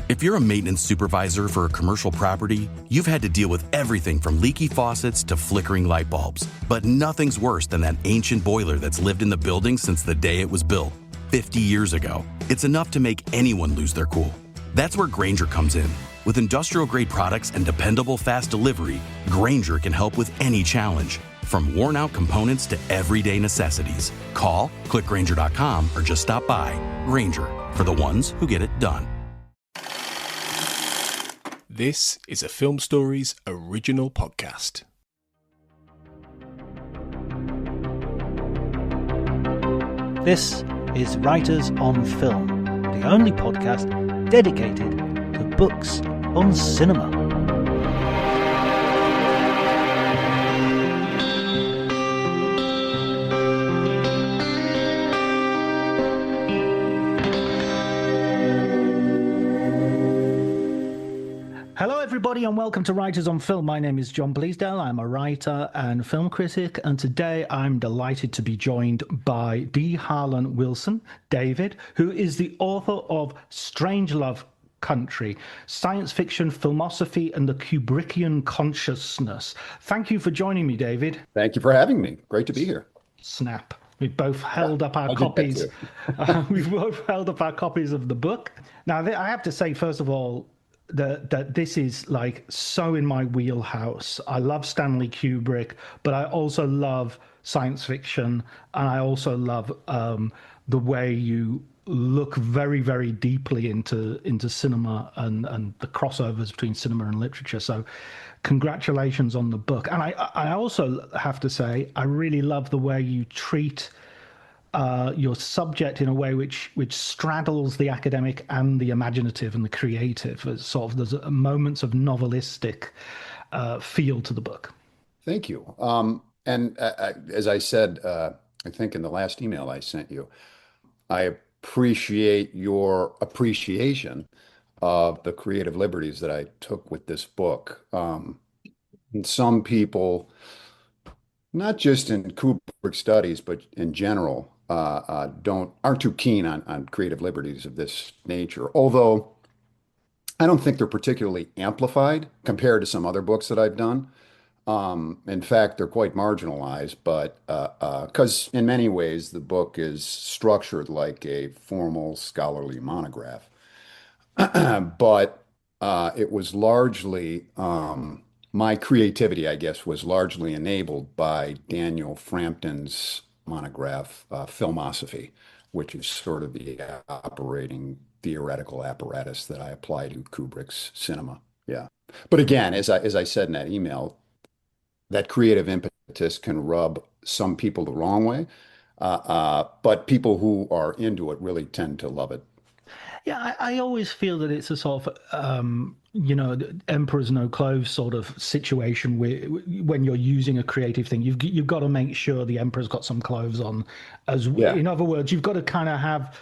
If you're a maintenance supervisor for a commercial property, you've had to deal with everything from leaky faucets to flickering light bulbs. But nothing's worse than that ancient boiler that's lived in the building since the day it was built, 50 years ago. It's enough to make anyone lose their cool. That's where Grainger comes in. With industrial-grade products and dependable fast delivery, Grainger can help with any challenge, from worn-out components to everyday necessities. Call, click Grainger.com, or just stop by. Grainger, for the ones who get it done. This is a Film Stories original podcast. This is Writers on Film, the only podcast dedicated to books on cinema. Hello everybody and welcome to Writers on Film. My name is John Bleasdale. I'm a writer and film critic, and today I'm delighted to be joined by D. Harlan Wilson, David, who is the author of Strangelove Country, Science Fiction, Filmosophy and the Kubrickian Consciousness. Thank you for joining me, David. Thank you for having me. Great to be here. Snap. We've both held up our copies. We've both held up our copies of the book. Now, I have to say, first of all, that this is like so in my wheelhouse. I love Stanley Kubrick, but I also love science fiction, and I also love the way you look very, very deeply into cinema and the crossovers between cinema and literature. So congratulations on the book. And I also have to say, I really love the way you treat your subject in a way which straddles the academic and the imaginative and the creative. It's sort of, there's moments of novelistic feel to the book. Thank you. As I said, I think in the last email I sent you, I appreciate your appreciation of the creative liberties that I took with this book. And some people, not just in Kubrick studies, but in general, aren't too keen on creative liberties of this nature. Although I don't think they're particularly amplified compared to some other books that I've done. In fact, they're quite marginalized, but because in many ways the book is structured like a formal scholarly monograph. But it was largely my creativity, I guess, was largely enabled by Daniel Frampton's monograph, Filmosophy, which is sort of the operating theoretical apparatus that I apply to Kubrick's cinema. Yeah. But again, as I said in that email, that creative impetus can rub some people the wrong way, but people who are into it really tend to love it. Yeah, I always feel that it's a sort of, emperor's no clothes sort of situation where when you're using a creative thing, you've got to make sure the emperor's got some clothes on. Yeah. In other words, you've got to kind of have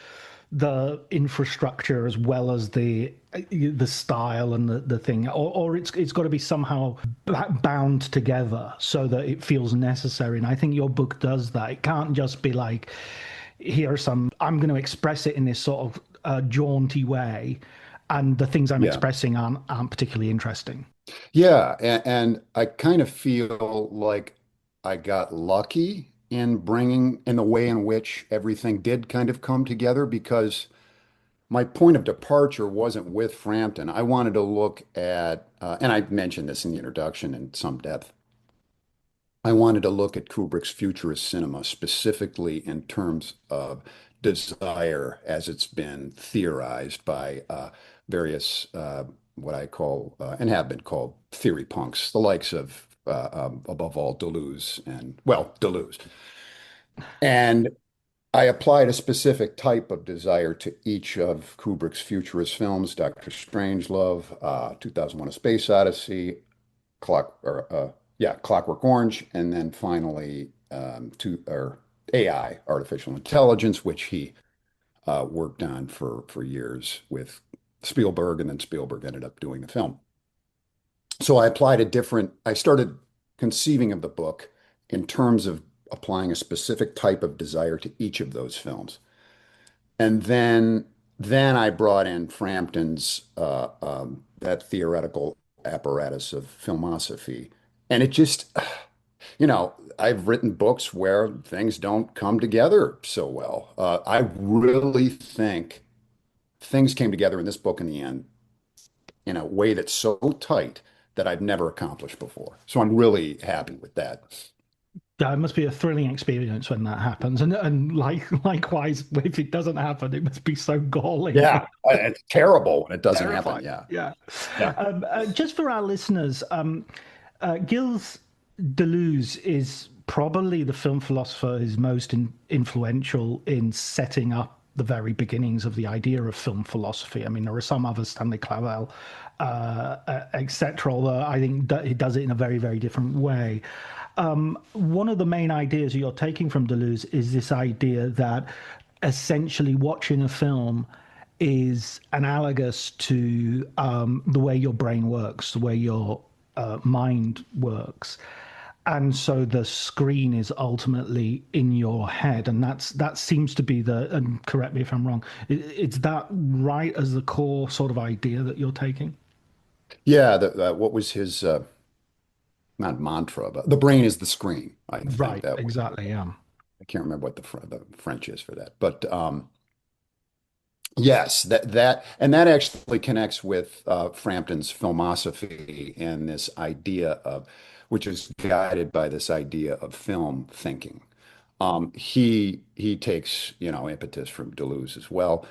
the infrastructure as well as the style and the thing, or it's got to be somehow bound together so that it feels necessary. And I think your book does that. It can't just be like, I'm going to express it in this sort of jaunty way, and the things I'm expressing aren't particularly interesting. Yeah, and I kind of feel like I got lucky in the way in which everything did kind of come together, because my point of departure wasn't with Frampton. I wanted to look at, and I mentioned this in the introduction in some depth, I wanted to look at Kubrick's futurist cinema, specifically in terms of desire as it's been theorized by various, what I call, and have been called, theory punks, the likes of, above all, Deleuze. And I applied a specific type of desire to each of Kubrick's futurist films, Dr. Strangelove, 2001: A Space Odyssey, Clockwork Orange, and then finally AI, artificial intelligence, which he worked on for years with Spielberg, and then Spielberg ended up doing the film. So I started conceiving of the book in terms of applying a specific type of desire to each of those films. And then then I brought in Frampton's that theoretical apparatus of filmosophy, and it just, I've written books where things don't come together so well. I really think things came together in this book in the end in a way that's so tight that I've never accomplished before. So I'm really happy with that. Yeah, it must be a thrilling experience when that happens, and likewise, if it doesn't happen, it must be so galling. Yeah, it's terrible when it doesn't happen. Terrifying. Yeah, Yeah. yeah. Just for our listeners, Gilles Deleuze is probably the film philosopher who's most influential in setting up the very beginnings of the idea of film philosophy. I mean, there are some others, Stanley Cavell, etc., although I think he does it in a very, very different way. One of the main ideas you're taking from Deleuze is this idea that essentially watching a film is analogous to the way your brain works, the way your mind works. And so the screen is ultimately in your head, and that seems to be and correct me if I'm wrong, it's that right as the core sort of idea that you're taking? Yeah, what was his not mantra, but the brain is the screen. I think Right, that was. exactly, yeah. I can't remember what the French is for that, but yes, that actually connects with Frampton's filmosophy and this idea of, which is guided by this idea of film thinking. He takes, impetus from Deleuze as well.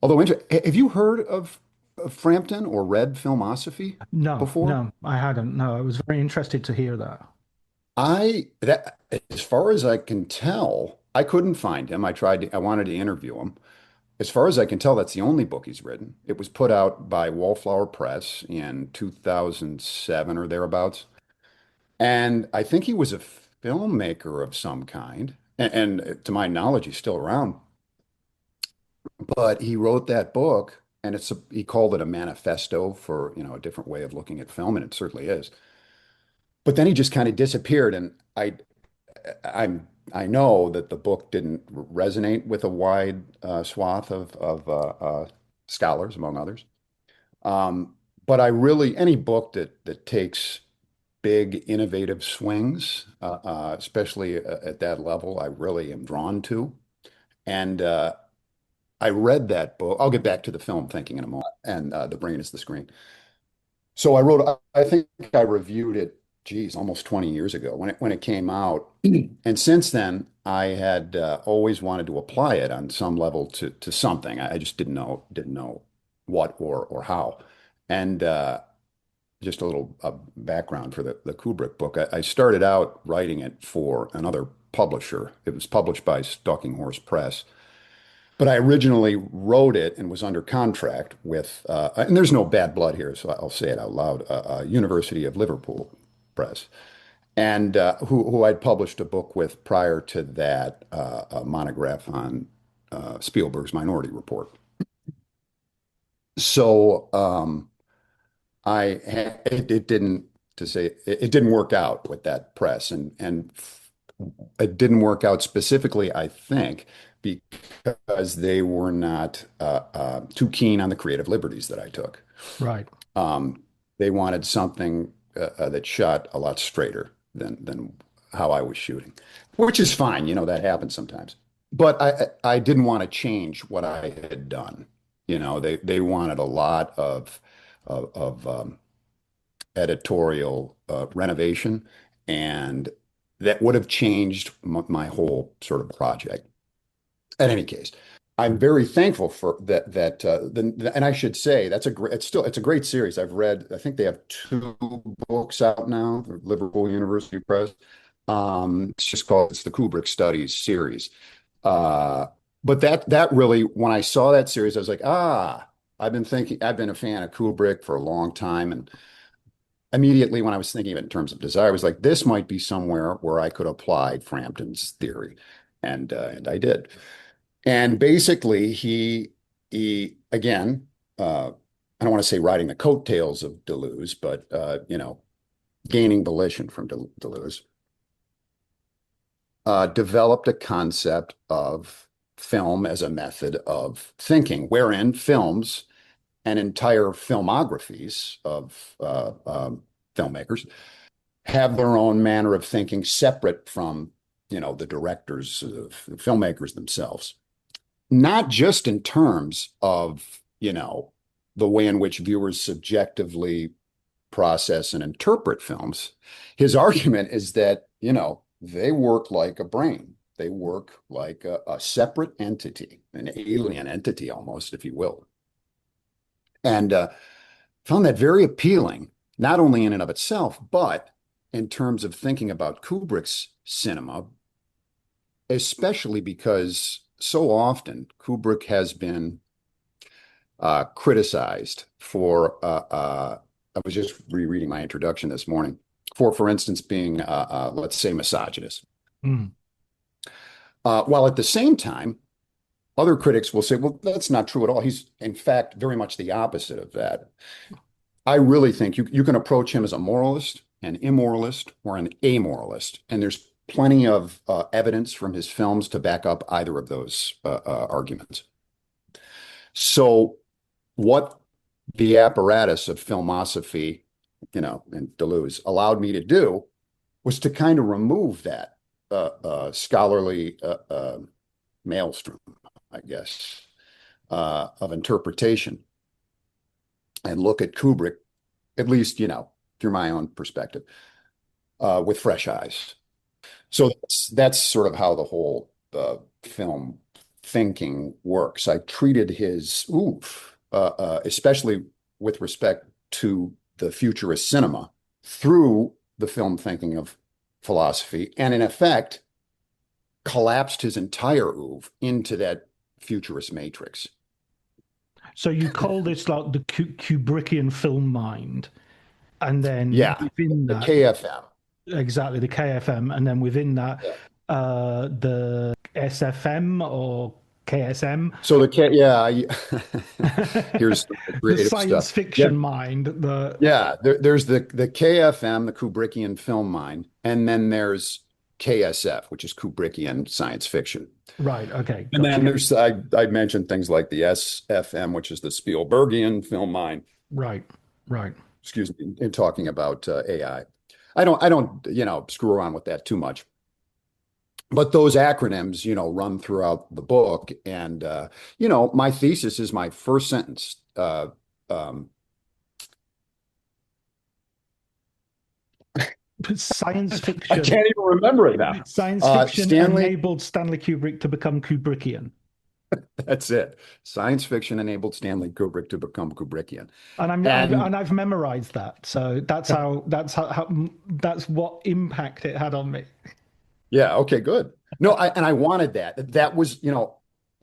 Although, have you heard of Frampton or read filmosophy No, before? no, I hadn't. No, I was very interested to hear that. As far as I can tell, I couldn't find him. I wanted to interview him. As far as I can tell, that's the only book he's written. It was put out by Wallflower Press in 2007 or thereabouts. And I think he was a filmmaker of some kind. And to my knowledge, he's still around. But he wrote that book, and he called it a manifesto for, a different way of looking at film, and it certainly is. But then he just kind of disappeared, and I know that the book didn't resonate with a wide swath of scholars, among others. But any book that takes big, innovative swings, especially at that level, I really am drawn to. And I read that book. I'll get back to the film thinking in a moment, and the brain is the screen. So I think I reviewed it, geez, almost 20 years ago when it came out. And since then, I had always wanted to apply it on some level to something. I just didn't know what or how. And just a little background for the Kubrick book. I started out writing it for another publisher. It was published by Stalking Horse Press. But I originally wrote it and was under contract with, and there's no bad blood here, so I'll say it out loud, University of Liverpool Press, and who I'd published a book with prior to that, a monograph on Spielberg's Minority Report. So it didn't, to say it didn't work out with that press, and it didn't work out specifically, I think, because they were not too keen on the creative liberties that I took. Right. They wanted something that shot a lot straighter than how I was shooting, which is fine. That happens sometimes. But I didn't want to change what I had done. They wanted a lot of editorial renovation, and that would have changed my whole sort of project. In any case, I'm very thankful for that. And I should say it's a great series. I think they have two books out now, the Liverpool University Press. It's the Kubrick Studies series. But that really, when I saw that series, I was like, I've been a fan of Kubrick for a long time, and immediately when I was thinking of it in terms of desire, I was like, this might be somewhere where I could apply Frampton's theory, and I did. And basically, he again, I don't want to say riding the coattails of Deleuze, but gaining volition from Deleuze, developed a concept of film as a method of thinking, wherein films and entire filmographies of filmmakers have their own manner of thinking separate from, the directors, the filmmakers themselves. Not just in terms of, the way in which viewers subjectively process and interpret films. His argument is that, they work like a brain. They work like a separate entity, an alien entity almost, if you will. And found that very appealing, not only in and of itself, but in terms of thinking about Kubrick's cinema, especially because so often Kubrick has been criticized for, I was just rereading my introduction this morning, for instance, being, let's say, misogynist. Mm. While at the same time, other critics will say, well, that's not true at all. He's, in fact, very much the opposite of that. I really think you can approach him as a moralist, an immoralist, or an amoralist. And there's plenty of evidence from his films to back up either of those arguments. So what the apparatus of filmosophy, and Deleuze allowed me to do was to kind of remove that scholarly maelstrom, I guess, of interpretation and look at Kubrick, at least, through my own perspective, with fresh eyes. So that's sort of how the whole film thinking works. I treated his oeuvre, especially with respect to the futurist cinema, through the film thinking of philosophy, and in effect, collapsed his entire oeuvre into that futurist matrix. So you call this like the Kubrickian film mind, and then within the that, KFM. Exactly, the KFM, and then within that, the SFM or KSM. So here's the The creative science stuff. fiction mind. There's the KFM, the Kubrickian film mind, and then there's KSF, which is Kubrickian science fiction. Right. Okay. And then there's I mentioned things like the SFM, which is the Spielbergian film mind. Right. Excuse me, in talking about AI. I don't screw around with that too much. But those acronyms, run throughout the book. And, my thesis is my first sentence. Science fiction. I can't even remember it now. Science fiction enabled Stanley Kubrick to become Kubrickian. That's it. Science fiction enabled Stanley Kubrick to become Kubrickian. And I've memorized that. So that's what impact it had on me. Yeah. Okay, good. No, I wanted that. That was,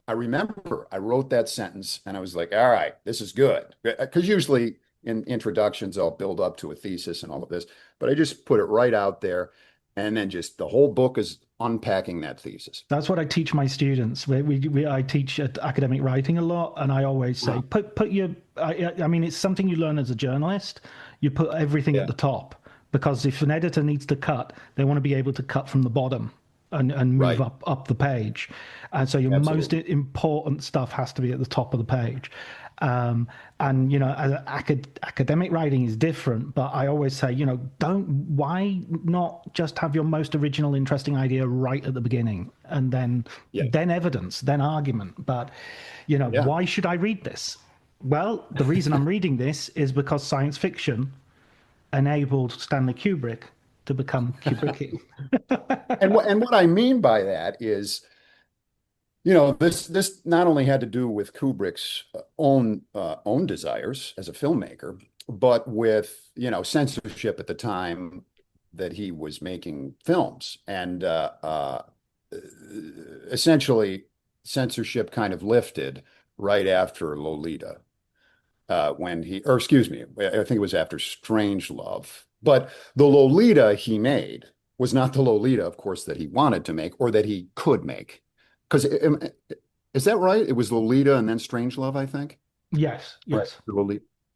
I remember I wrote that sentence and I was like, all right, this is good. Because usually in introductions, I'll build up to a thesis and all of this, but I just put it right out there. And then just the whole book is unpacking that thesis. That's what I teach my students. I teach academic writing a lot, and I always say, put your. I mean, it's something you learn as a journalist. You put everything at the top, because if an editor needs to cut, they want to be able to cut from the bottom and move up the page, and so your most important stuff has to be at the top of the page. And as academic writing is different, but I always say, why not just have your most original, interesting idea right at the beginning, and then evidence, then argument. But why should I read this? Well, the reason I'm reading this is because science fiction enabled Stanley Kubrick to become Kubrickian. and what I mean by that is, this not only had to do with Kubrick's own desires as a filmmaker, but with censorship at the time that he was making films, and essentially censorship kind of lifted right after Lolita, I think it was after Strangelove. But the Lolita he made was not the Lolita, of course, that he wanted to make or that he could make. Because is that right? It was Lolita and then Strangelove, I think. Yes. Right.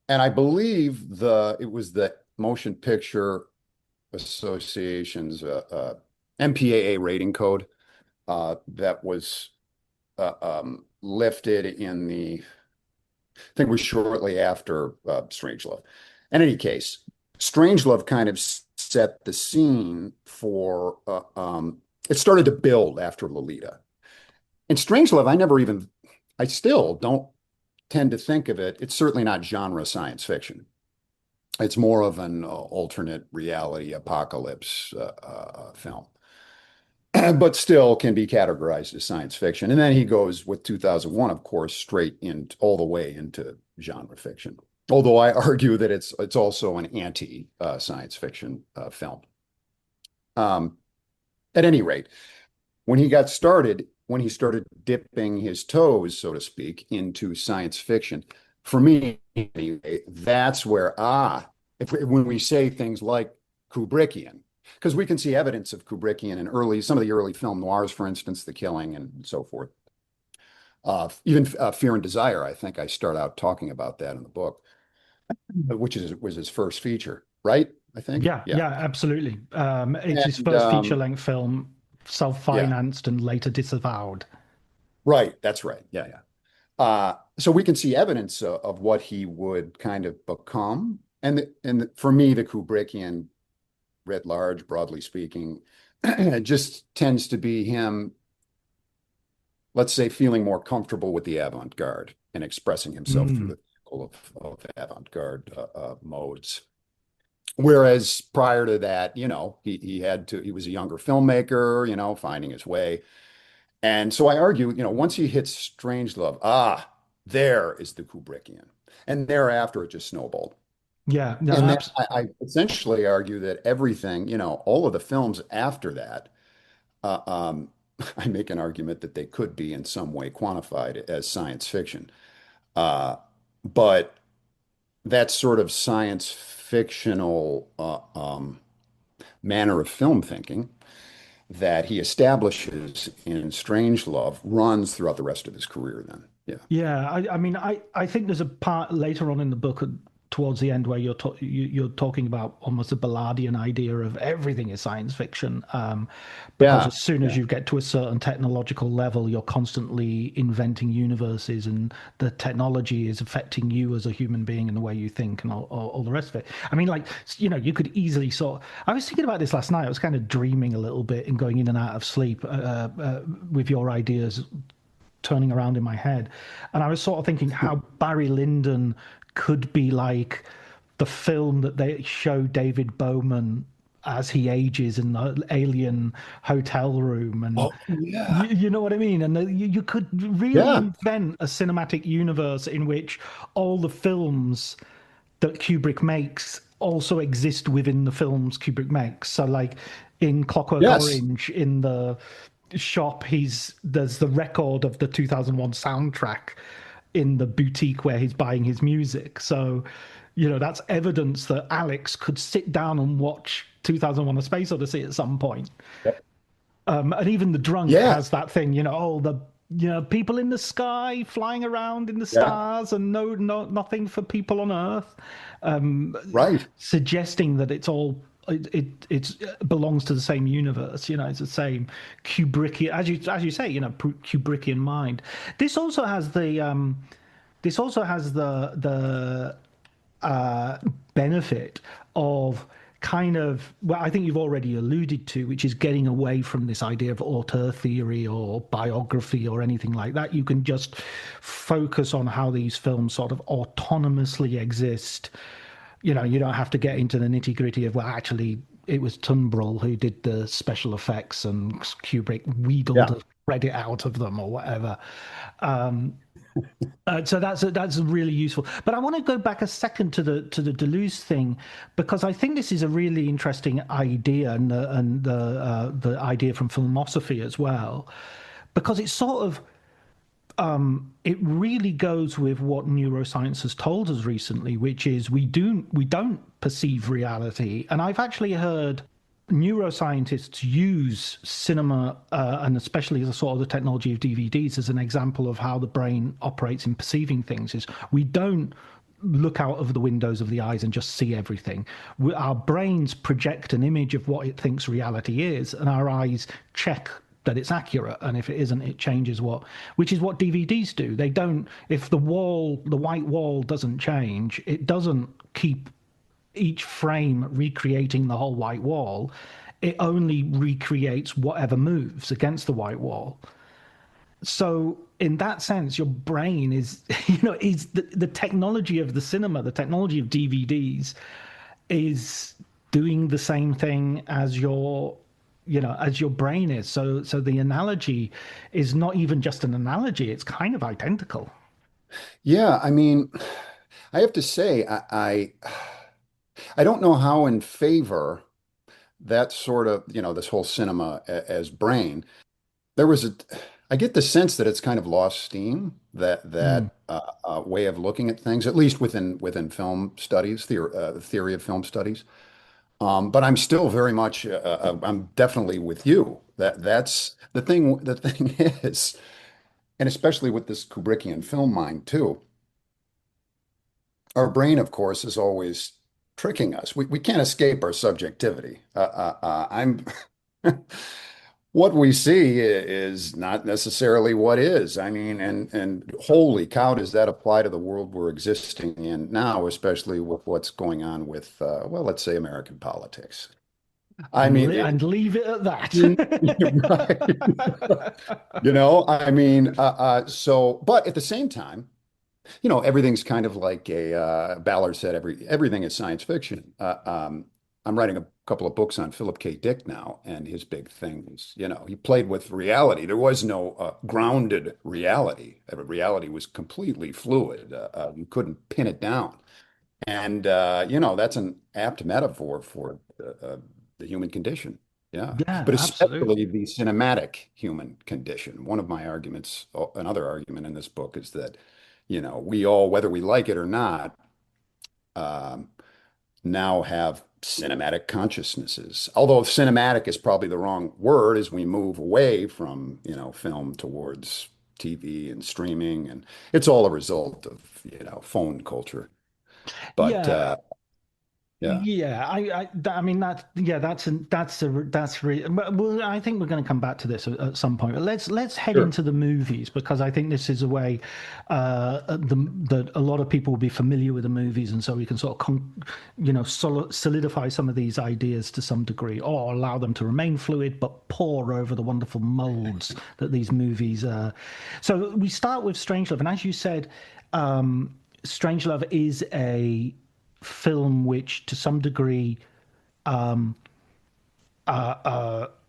And I believe it was the Motion Picture Association's MPAA rating code that was lifted in I think it was shortly after Strangelove. In any case, Strangelove kind of set the scene for, it started to build after Lolita. And Strangelove, I still don't tend to think of it. It's certainly not genre science fiction. It's more of an alternate reality apocalypse film, but still can be categorized as science fiction. And then he goes with 2001, of course, straight in all the way into genre fiction. Although I argue that it's also an anti-science fiction film. At any rate, when he started dipping his toes, so to speak, into science fiction, for me, anyway, that's where, when we say things like Kubrickian, because we can see evidence of Kubrickian in some of the early film noirs, for instance, The Killing and so forth. Even Fear and Desire, I think I start out talking about that in the book, which was his first feature, right? I think. Yeah, absolutely. It's his first feature-length film, self-financed and later disavowed. Right, that's right. Yeah. So we can see evidence of what he would kind of become. And for me, the Kubrickian, writ large, broadly speaking, just tends to be him, let's say, feeling more comfortable with the avant-garde and expressing himself through the vehicle of avant-garde modes. Whereas prior to that, he was a younger filmmaker, finding his way. And so I argue, once he hits Strangelove, there is the Kubrickian. And thereafter, it just snowballed. Yeah. No, and then I essentially argue that everything, all of the films after that, I make an argument that they could be in some way quantified as science fiction. But that sort of science fictional manner of film thinking that he establishes in Strangelove runs throughout the rest of his career then. Yeah. I think there's a part later on in the book towards the end where you're talking about almost a Ballardian idea of everything is science fiction, because as soon as you get to a certain technological level, you're constantly inventing universes, and the technology is affecting you as a human being and the way you think and all the rest of it. You could easily I was thinking about this last night. I was kind of dreaming a little bit and going in and out of sleep with your ideas turning around in my head, and I was sort of thinking how Barry Lyndon could be like the film that they show David Bowman as he ages in the alien hotel room, and you know what I mean? And you could really invent a cinematic universe in which all the films that Kubrick makes also exist within the films Kubrick makes. So like in Clockwork Orange, in the shop, there's the record of the 2001 soundtrack in the boutique where he's buying his music. So, that's evidence that Alex could sit down and watch 2001: A Space Odyssey at some point. Yep. And even the drunk has that thing, the people in the sky flying around in the stars and nothing for people on Earth. Right. Suggesting that it's all it belongs to the same universe. It's the same Kubrickian, as you say, Kubrickian mind. This also has the benefit of kind of, well, I think you've already alluded to, which is getting away from this idea of auteur theory or biography or anything like that. You can just focus on how these films sort of autonomously exist. You don't have to get into the nitty gritty of, well, actually, it was Tumbrel who did the special effects and Kubrick wheedled a credit out of them or whatever. So that's really useful. But I want to go back a second to the Deleuze thing, because I think this is a really interesting idea, and the idea from filmosophy as well, because it's sort of it really goes with what neuroscience has told us recently, which is we don't perceive reality. And I've actually heard neuroscientists use cinema and especially the sort of the technology of DVDs as an example of how the brain operates in perceiving things. Is we don't look out of the windows of the eyes and just see everything. Our brains project an image of what it thinks reality is, and our eyes check that it's accurate, and if it isn't, it changes which is what DVDs do. They don't, if the white wall doesn't change, it doesn't keep each frame recreating the whole white wall. It only recreates whatever moves against the white wall. So in that sense, your brain is, is the technology of the cinema, the technology of DVDs is doing the same thing as as your brain is. So the analogy is not even just an analogy, it's kind of identical. Yeah, I mean, I have to say, I don't know how in favor that sort of, this whole cinema as brain. There was I get the sense that it's kind of lost steam, Mm. that way of looking at things, at least within film studies, the theory of film studies. But I'm still very much, I'm definitely with you. That's the thing. The thing is, and especially with this Kubrickian film mind too, our brain, of course, is always tricking us. We can't escape our subjectivity. I'm what we see is not necessarily what is. I mean, and holy cow, does that apply to the world we're existing in now, especially with what's going on with, well, let's say American politics. I mean, And leave it at right. that. I mean, but at the same time, everything's kind of like Ballard said, everything is science fiction. I'm writing a couple of books on Philip K. Dick now, and his big thing was, he played with reality. There was no grounded reality. Reality was completely fluid. You couldn't pin it down. And, that's an apt metaphor for the human condition. Yeah. Yeah, But absolutely. especially the cinematic human condition. One of my arguments, another argument in this book is that, we all, whether we like it or not, um, now have cinematic consciousnesses. Although cinematic is probably the wrong word as we move away from, film towards TV and streaming. And it's all a result of, phone culture. But Yeah, yeah, yeah, I mean that's really. Well, I think we're going to come back to this at some point. But let's head sure. into the movies because I think this is a way that a lot of people will be familiar with the movies, and so we can sort of solidify some of these ideas to some degree, or allow them to remain fluid but pour over the wonderful molds that these movies. So we start with Strangelove, and as you said, Strangelove is a film which to some degree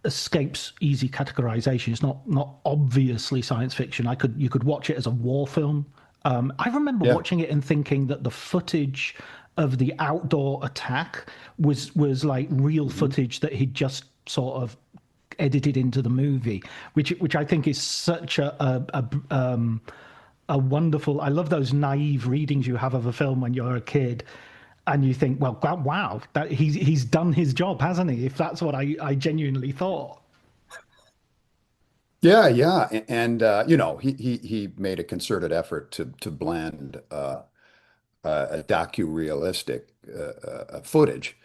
escapes easy categorization. It's not obviously science fiction. You could watch it as a war film. I remember Yeah. watching it and thinking that the footage of the outdoor attack was like real Mhm. footage that he'd just sort of edited into the movie, which I think is such a wonderful. I love those naive readings you have of a film when you're a kid, and you think, well, wow, that he's done his job, hasn't he? If that's what I genuinely thought. Yeah, yeah. And he made a concerted effort to blend a docu-realistic footage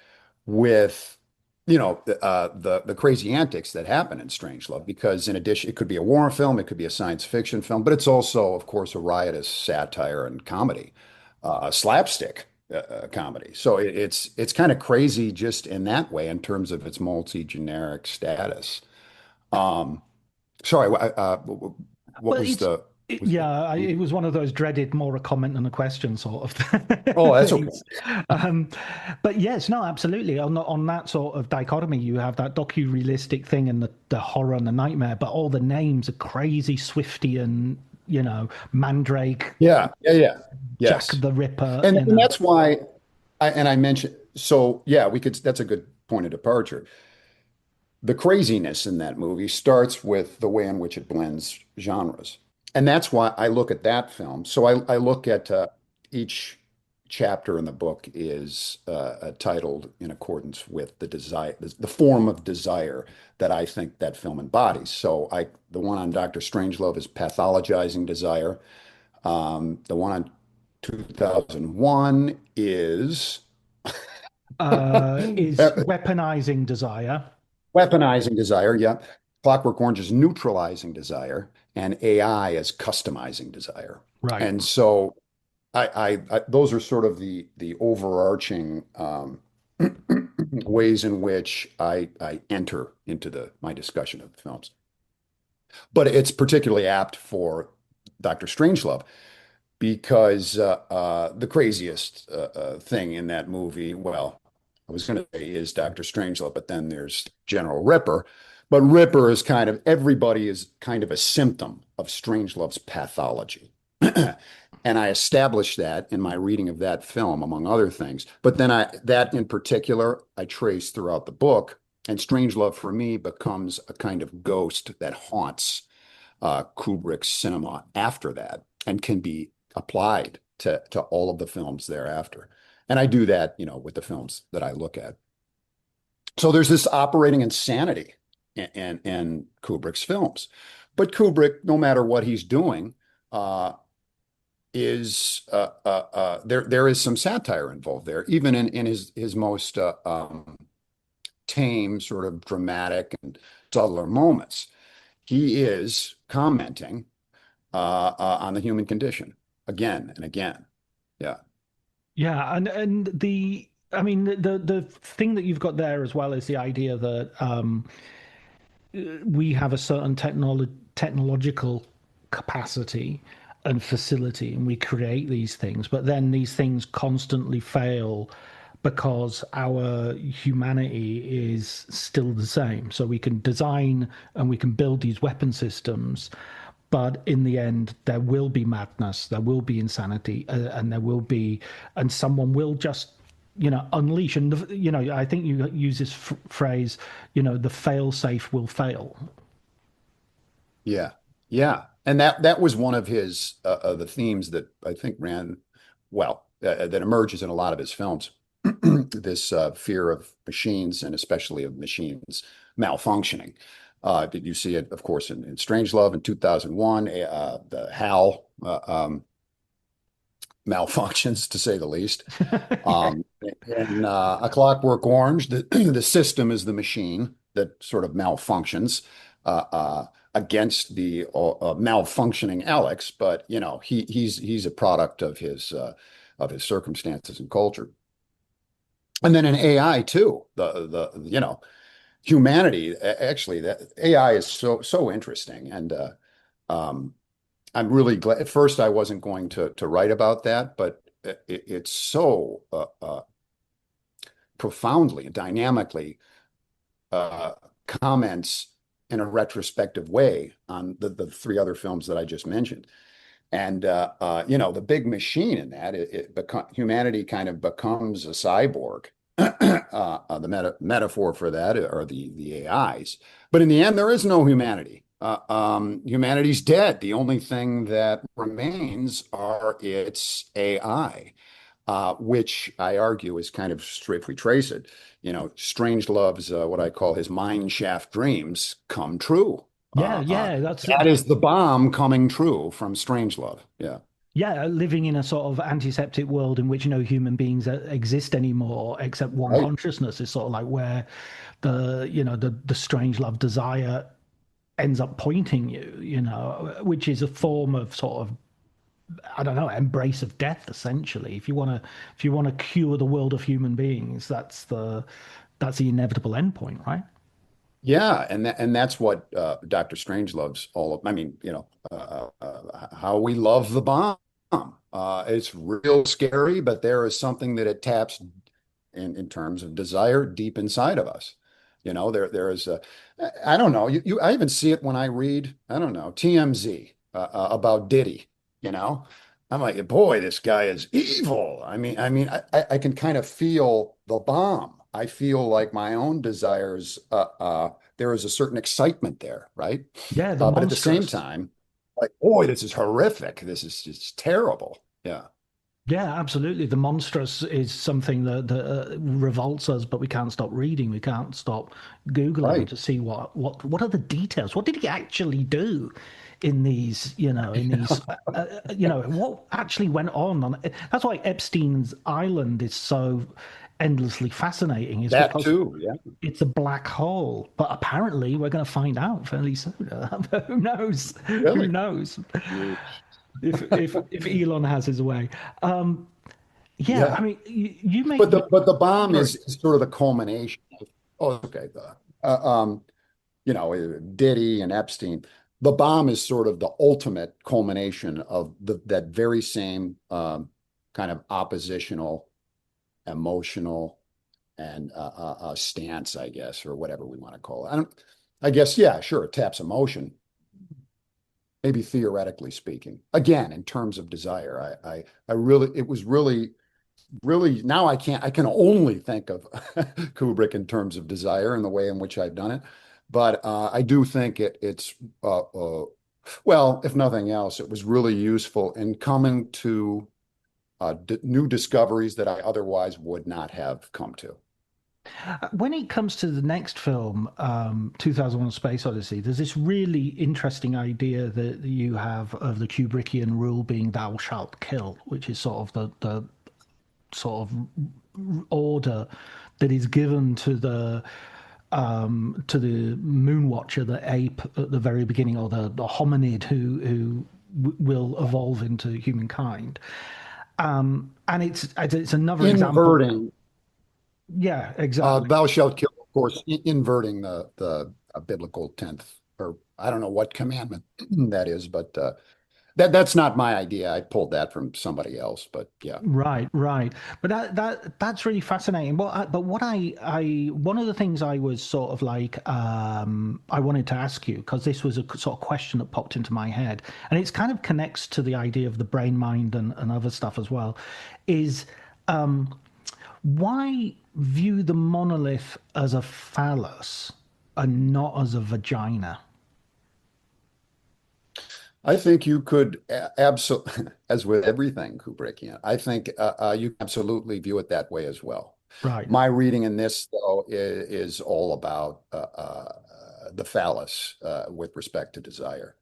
with the crazy antics that happen in Strangelove, because in addition, it could be a war film, it could be a science fiction film, but it's also, of course, a riotous satire and comedy, slapstick comedy. So it's kind of crazy just in that way in terms of its multi-generic status. Um, sorry, what Well, was it's the was yeah, the it was one of those dreaded more a comment than a question sort of Oh, that's okay. things. Um, but yes, no, absolutely. On that sort of dichotomy, you have that docu-realistic thing and the horror and the nightmare, but all the names are crazy, Swiftian, Mandrake, Yeah, yeah, yeah. Jack Yes. the Ripper, And that's why I mentioned, so yeah, that's a good point of departure. The craziness in that movie starts with the way in which it blends genres. And that's why I look at that film. So I look at each chapter in the book is titled in accordance with the desire, the form of desire that I think that film embodies. So the one on Dr. Strangelove is pathologizing desire. The one on 2001 is is weaponizing desire. weaponizing desire. Yeah. Clockwork Orange is neutralizing desire, and AI is customizing desire. Right. And so those are sort of the overarching ways in which I enter into my discussion of the films. But it's particularly apt for Dr. Strangelove because the craziest thing in that movie, well, I was going to say is Dr. Strangelove, but then there's General Ripper. But Ripper is everybody is kind of a symptom of Strangelove's pathology. And I established that in my reading of that film, among other things. But then that in particular, I trace throughout the book. And Strangelove for me becomes a kind of ghost that haunts Kubrick's cinema after that and can be applied to all of the films thereafter. And I do that, with the films that I look at. So there's this operating insanity in Kubrick's films. But Kubrick, no matter what he's doing, there is some satire involved there, even in his most tame, sort of dramatic and subtler moments. He is commenting on the human condition again and again. Yeah. Yeah, and the thing that you've got there as well is the idea that we have a certain technological capacity and facility, and we create these things, but then these things constantly fail because our humanity is still the same. So we can design and we can build these weapon systems, but in the end, there will be madness, there will be insanity, and someone will just, unleash. And, I think you use this phrase, the fail safe will fail. Yeah. Yeah. And that was one of his, the themes that I think that emerges in a lot of his films. This fear of machines and especially of machines malfunctioning. You see it, of course, in Strangelove in 2001, the HAL malfunctions, to say the least. In A Clockwork Orange, the system is the machine that sort of malfunctions against the malfunctioning Alex, but he's a product of his circumstances and culture. And then in AI too, the humanity, actually, that AI is so interesting. And I'm really glad. At first, I wasn't going to write about that, but it's so profoundly and dynamically comments in a retrospective way on the three other films that I just mentioned. And the big machine in that, humanity kind of becomes a cyborg. The metaphor for that are the AIs. But in the end, there is no humanity. Humanity's dead. The only thing that remains are its AI, which I argue is kind of, if we trace it, Strangelove's what I call his mine shaft dreams come true. That is the bomb coming true from Strangelove. Yeah. Yeah, living in a sort of antiseptic world in which no human beings exist anymore except one Right. consciousness is sort of like where the Strangelove desire ends up pointing you, which is a form of sort of, I don't know, embrace of death, essentially. If you want to cure the world of human beings, that's the inevitable endpoint, right? Yeah, and that's what Dr. Strangelove's how we love the bomb. It's real scary, but there is something that it taps in terms of desire deep inside of us. There is I don't know. I even see it when I read, I don't know, TMZ about Diddy. I'm like, boy, this guy is evil. I can kind of feel the bomb. I feel like my own desires. There is a certain excitement there, right? Yeah, but at the same time, like, boy, this is horrific. This is just terrible. Yeah. Yeah, absolutely. The monstrous is something that revolts us, but we can't stop reading. We can't stop Googling to see what are the details. What did he actually do in these? What actually went on? That's why Epstein's Island is so endlessly fascinating is That because too, yeah. it's a black hole. But apparently, we're going to find out fairly soon. Who knows? Who Really. knows Huge. if Elon has his way? Um, yeah, I Yeah. mean, you make But the bomb sorry. is sort of the culmination. Oh, okay. Diddy and Epstein. The bomb is sort of the ultimate culmination of that very same kind of oppositional, emotional, and stance, I guess, or whatever we want to call it. I guess, yeah, sure, it taps emotion, maybe theoretically speaking. Again, in terms of desire, I really, it was really now I can only think of Kubrick in terms of desire and the way in which I've done it. But I do think it's well, if nothing else, it was really useful in coming to new discoveries that I otherwise would not have come to. When it comes to the next film, 2001: Space Odyssey, there's this really interesting idea that you have of the Kubrickian rule being "thou shalt kill," which is sort of the sort of order that is given to the moon watcher, the ape at the very beginning, or the hominid who will evolve into humankind. And it's another example. Inverting, Yeah, exactly. thou shalt kill, of course, inverting the biblical tenth, or I don't know what commandment that is, but that's not my idea. I pulled that from somebody else, but yeah. Right, right. But that's really fascinating. But what I one of the things I was sort of like I wanted to ask you because this was a sort of question that popped into my head, and it's kind of connects to the idea of the brain mind and other stuff as well, is why view the monolith as a phallus and not as a vagina? I think you could absolutely, as with everything Kubrickian, I think you can absolutely view it that way as well. Right. My reading in this, though, is all about the phallus with respect to desire.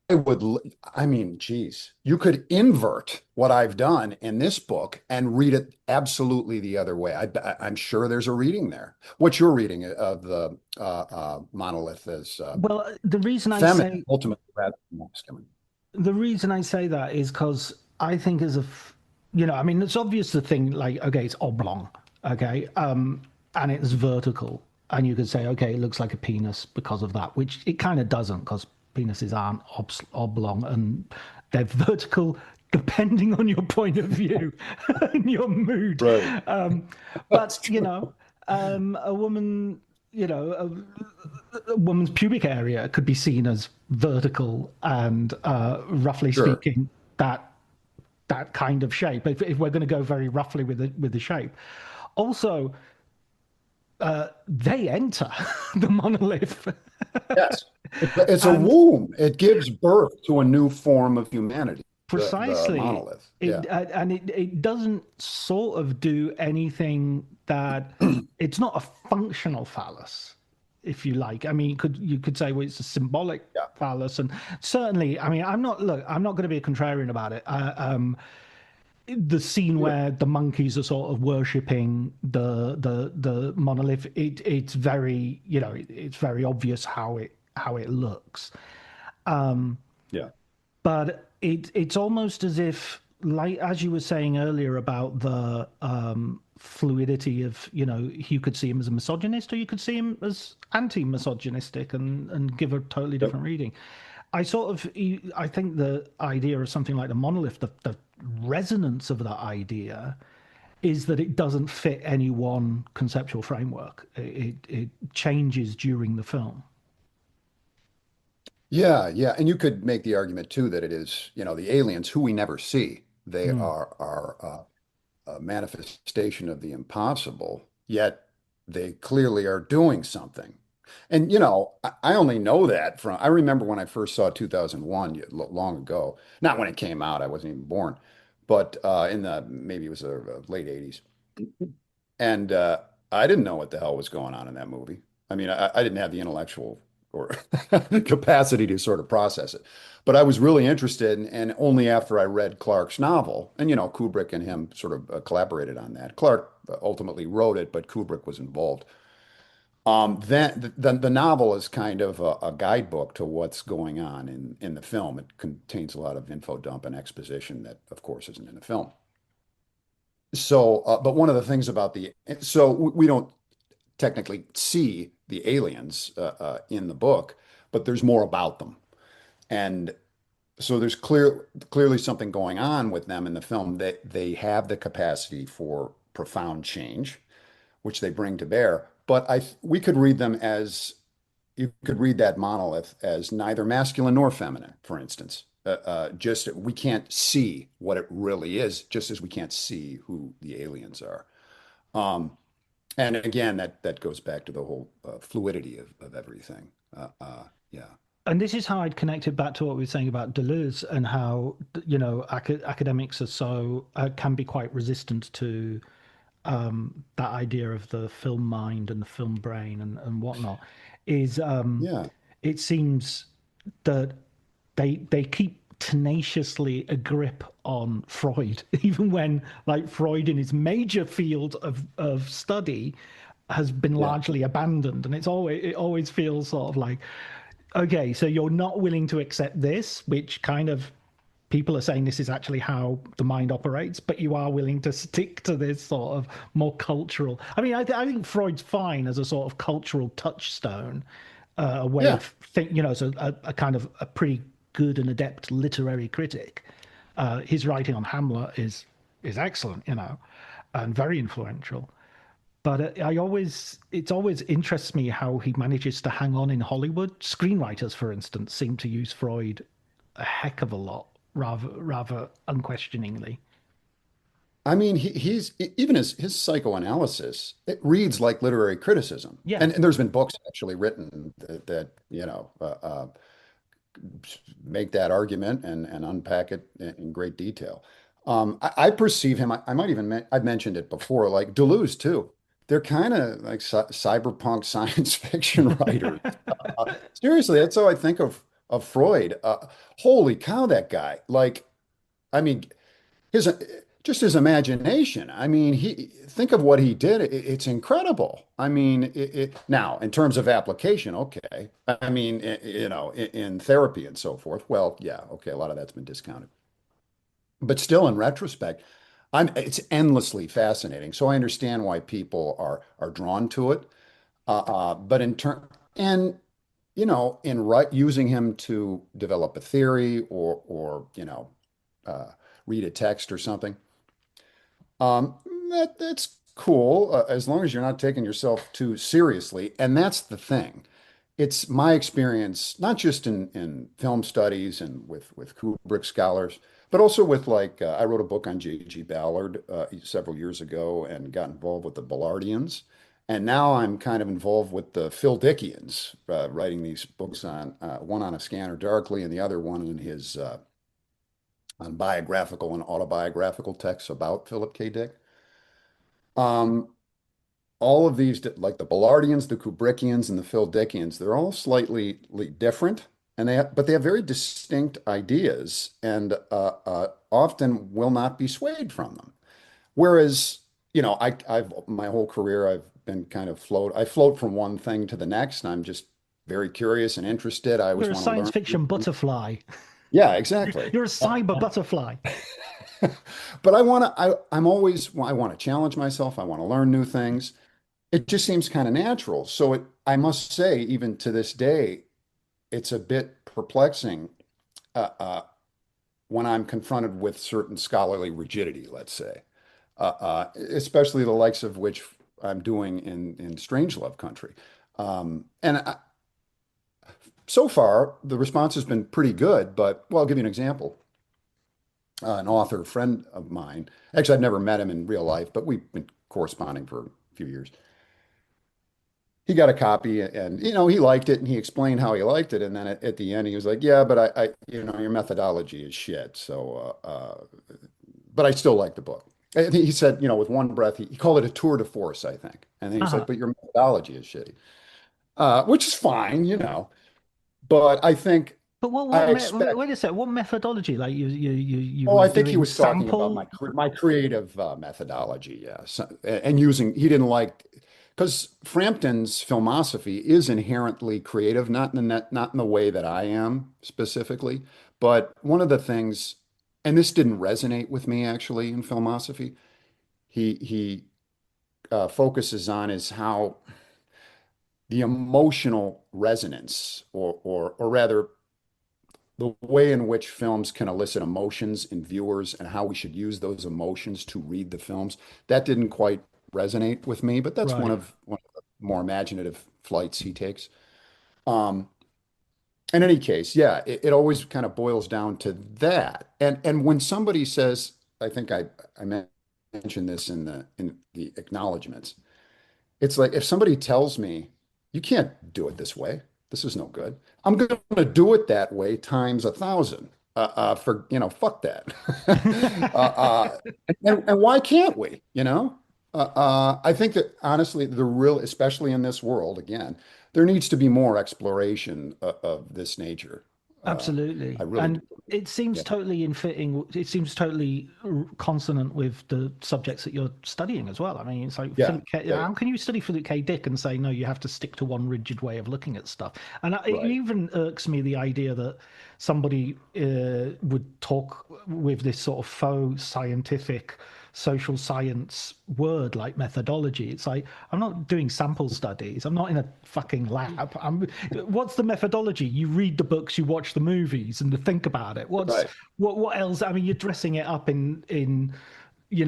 I mean, geez, you could invert what I've done in this book and read it absolutely the other way. I'm sure there's a reading there. What's your reading of the monolith as Well, feminine, ultimately rather than masculine? the reason I say that is because I think I mean, it's obvious the thing like, okay, it's oblong, okay, and it's vertical, and you could say, okay, it looks like a penis because of that, which it kind of doesn't, because penises aren't oblong and they're vertical depending on your point of view and your mood. Right. But That's true. a woman, a woman's pubic area could be seen as vertical and roughly Sure. speaking that kind of shape if we're going to go very roughly with the shape. Also, they enter the monolith. Yes. It's a And womb. It gives birth to a new form of humanity, the precisely, monolith. Yeah. it doesn't sort of do anything that it's not a functional phallus, if you like. I mean, you could say, well, it's a symbolic Yeah. phallus, and certainly, I mean, I'm not going to be a contrarian about it. The scene Sure. where the monkeys are sort of worshipping the monolith, it's very, it's very obvious how it looks. Yeah. But it's almost as if, like as you were saying earlier about the fluidity of, you could see him as a misogynist or you could see him as anti-misogynistic and give a totally Yep. different reading. I think the idea of something like the monolith, the resonance of that idea is that it doesn't fit any one conceptual framework. It changes during the film. Yeah, yeah. And you could make the argument too that it is, the aliens who we never see, they Mm. are a manifestation of the impossible, yet they clearly are doing something. And I only know that I remember when I first saw 2001 long ago, not when it came out, I wasn't even born, but in maybe it was the late 80s. And I didn't know what the hell was going on in that movie. I mean, I didn't have the intellectual or capacity to sort of process it. But I was really interested, and only after I read Clarke's novel, and Kubrick and him sort of collaborated on that. Clarke ultimately wrote it, but Kubrick was involved. Then the novel is kind of a guidebook to what's going on in the film. It contains a lot of info dump and exposition that, of course, isn't in the film. So, but one of the things about so we don't technically see the aliens in the book, but there's more about them. And so there's clearly something going on with them in the film, that they have the capacity for profound change, which they bring to bear. But we could read them as you could read that monolith as neither masculine nor feminine, for instance. Just we can't see what it really is, just as we can't see who the aliens are. Um, and again, that goes back to the whole fluidity of everything. Yeah. And this is how I'd connect it back to what we were saying about Deleuze and how, academics are can be quite resistant to that idea of the film mind and the film brain and whatnot. Is Yeah. It seems that they keep tenaciously a grip on Freud, even when like Freud in his major field of study has been Yeah. largely abandoned, and it always feels sort of like, okay, so you're not willing to accept this, which kind of people are saying this is actually how the mind operates, but you are willing to stick to this sort of more cultural. I mean, I think Freud's fine as a sort of cultural touchstone, a way Yeah. of so a kind of a pretty good and adept literary critic. His writing on Hamlet is excellent, and very influential. But it always interests me how he manages to hang on in Hollywood. Screenwriters, for instance, seem to use Freud a heck of a lot, rather unquestioningly. I mean, he's even his psychoanalysis, it reads like literary criticism. Yeah, And there's been books actually written that make that argument and unpack it in great detail. I perceive him, I might even, I've mentioned it before, like Deleuze too. They're kind of like cyberpunk science fiction writers. Seriously, that's how I think of Freud. Holy cow, that guy! Like, I mean, his just his imagination. I mean, he think of what he did. It's incredible. I mean, now in terms of application, okay. I mean, in therapy and so forth. Well, yeah, okay. A lot of that's been discounted, but still, in retrospect, it's endlessly fascinating. So I understand why people are drawn to it. But in turn, and in using him to develop a theory or uh, read a text or something. Um, that's cool, as long as you're not taking yourself too seriously. And that's the thing. It's my experience, not just in film studies and with Kubrick scholars, but also with I wrote a book on J.G. Ballard several years ago and got involved with the Ballardians. And now I'm kind of involved with the Phil Dickians, writing these books one on A Scanner Darkly and the other one in his on biographical and autobiographical texts about Philip K. Dick. Um, all of these, like the Ballardians, the Kubrickians, and the Phil Dickians, they're all slightly different, and but they have very distinct ideas, and often will not be swayed from them. Whereas, I've my whole career I've been kind of I float from one thing to the next, and I'm just very curious and interested. I always you're a want to science learn. fiction butterfly. Yeah, exactly. You're a cyber butterfly. But I'm always, well, I want to challenge myself. I want to learn new things. It just seems kind of natural. So I must say, even to this day, it's a bit perplexing when I'm confronted with certain scholarly rigidity, let's say, especially the likes of which I'm doing in Strangelove country. And so far, the response has been pretty good. But, well, I'll give you an example. An author friend of mine. Actually, I've never met him in real life, but we've been corresponding for a few years. He got a copy and, he liked it and he explained how he liked it. And then at the end, he was like, yeah, but your methodology is shit. So, but I still like the book. And he said, with one breath, he called it a tour de force, I think. And then he was Uh-huh. like, but your methodology is shitty, which is fine. but I think But I expect. wait a sec, what methodology? Like you Oh, were I think he doing was talking about sample? my creative methodology, yes, and using he didn't like because Frampton's filmosophy is inherently creative, not in the way that I am specifically, but one of the things, and this didn't resonate with me actually in filmosophy. He focuses on is how the emotional resonance, or rather the way in which films can elicit emotions in viewers and how we should use those emotions to read the films. That didn't quite resonate with me, but that's Right. one of the more imaginative flights he takes. Um, in any case, yeah, it always kind of boils down to that. And when somebody says, I think I mentioned this in the acknowledgments, it's like if somebody tells me, you can't do it this way, this is no good. I'm going to do it that way times 1,000. For fuck that. And why can't we? I think that honestly, especially in this world, again, there needs to be more exploration of this nature. Uh, I Absolutely. really do. And it seems Yeah. totally in fitting, it seems totally consonant with the subjects that you're studying as well. I mean, it's like Yeah. Philip K. Yeah. Yeah. How can you study Philip K. Dick and say, no, you have to stick to one rigid way of looking at stuff? And it Right. even irks me the idea that somebody would talk with this sort of faux scientific social science word like methodology. It's like I'm not doing sample studies. I'm not in a fucking lab. What's the methodology? You read the books, you watch the movies, and to think about it. Right. What else? I mean, you're dressing it up in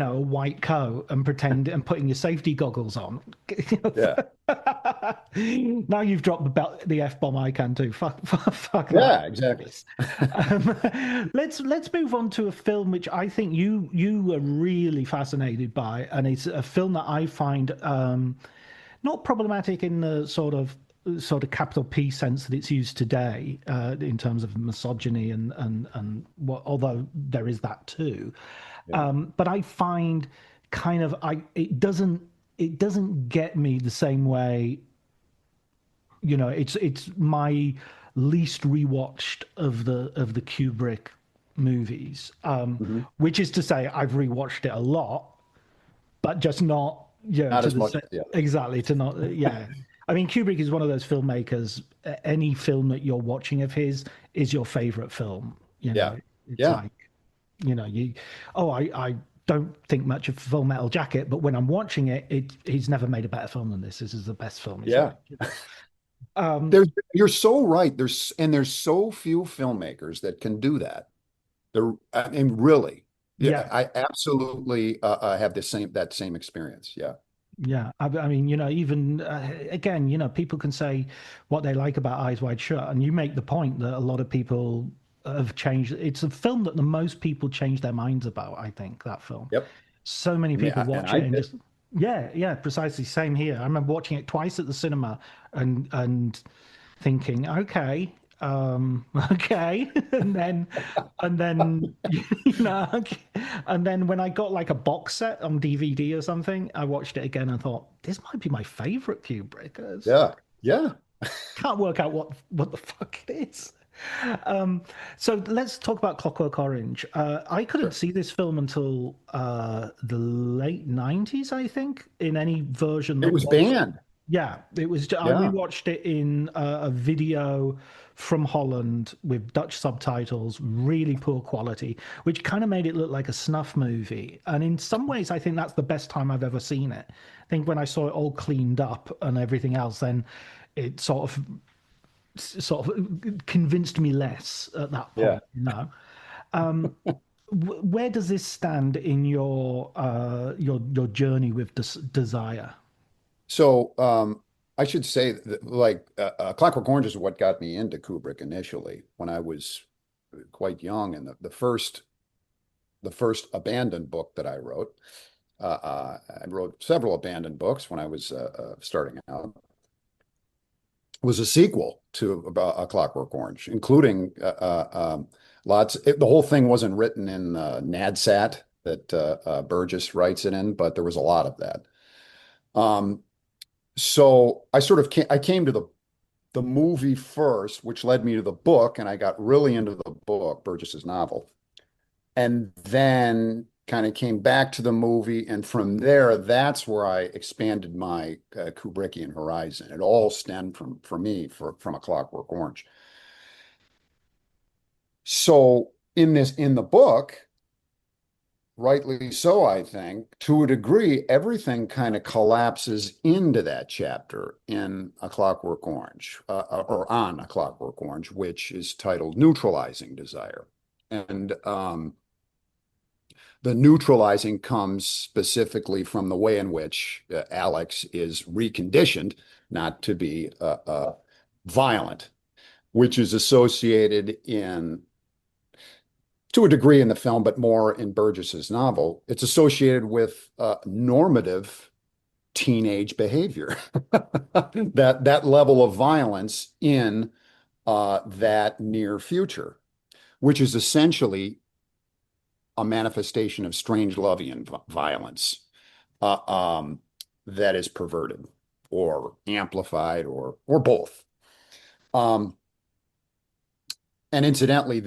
a white coat and pretend and putting your safety goggles on. Yeah. Now you've dropped the f bomb. I can too. Fuck that. Yeah, exactly. Let's move on to a film which I think you were really fascinated by, and it's a film that I find not problematic in the sort of capital P sense that it's used today in terms of misogyny and what, although there is that too. Yeah. But I find kind of it doesn't get me the same way. It's my least rewatched of the Kubrick movies, Mhm. which is to say I've rewatched it a lot, but just not Not to as the much. Yeah. exactly to not yeah. I mean, Kubrick is one of those filmmakers. Any film that you're watching of his is your favorite film. Yeah. It's Yeah. like you. Oh, I don't think much of Full Metal Jacket, but when I'm watching he's never made a better film than this. This is the best film he's Yeah. made. Um, You're so right. There's so few filmmakers that can do that. I mean, really, yeah, yeah, I absolutely have that same experience. Yeah. yeah. I mean, even again, people can say what they like about Eyes Wide Shut, and you make the point that a lot of people have changed. It's a film that the most people change their minds about. I think that film. Yep. So many I mean, people and watch I it and did. just yeah, precisely. Same here. I remember watching it twice at the cinema and thinking, okay, okay, and then okay. And then when I got like a box set on DVD or something, I watched it again and thought, this might be my favorite Kubrick. Yeah. Yeah. Can't work out what the fuck it is. Um, so let's talk about Clockwork Orange. I couldn't Sure. see this film until the late '90s, I think, in any version It that was was. banned. Yeah, it was. I Yeah. rewatched it in a video from Holland with Dutch subtitles, really poor quality, which kind of made it look like a snuff movie. And in some ways, I think that's the best time I've ever seen it. I think when I saw it all cleaned up and everything else, then it sort of convinced me less at that Yeah. point. Where does this stand in your journey with desire? So I should say that, like, Clockwork Orange is what got me into Kubrick initially when I was quite young, and the first abandoned book that I wrote. I wrote several abandoned books when I was starting out. Was a sequel to A Clockwork Orange, including the whole thing wasn't written in NADSAT that Burgess writes it in, but there was a lot of that. So I came to the the movie first, which led me to the book, and I got really into the book, Burgess's novel, and then kind of came back to the movie. And from there, that's where I expanded my Kubrickian horizon. It all stemmed for me from A Clockwork Orange. So in the book, rightly so, I think, to a degree, everything kind of collapses into that chapter in A Clockwork Orange, or on A Clockwork Orange, which is titled Neutralizing Desire. And the neutralizing comes specifically from the way in which Alex is reconditioned not to be violent, which is associated to a degree in the film, but more in Burgess's novel. It's associated with normative teenage behavior, that level of violence in that near future, which is essentially a manifestation of Strangelovian violence that is perverted or amplified or both. And incidentally,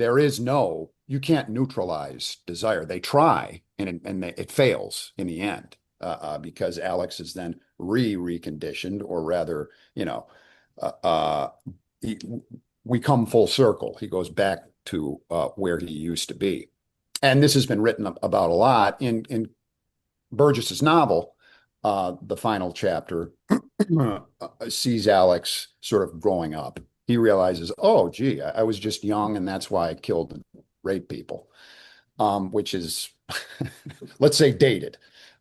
you can't neutralize desire. They try, and it fails in the end because Alex is then reconditioned, or rather, we come full circle. He goes back to where he used to be. And this has been written about a lot in Burgess's novel. The final chapter sees Alex sort of growing up. He realizes, oh, gee, I was just young, and that's why I killed and raped people, which is, let's say, dated.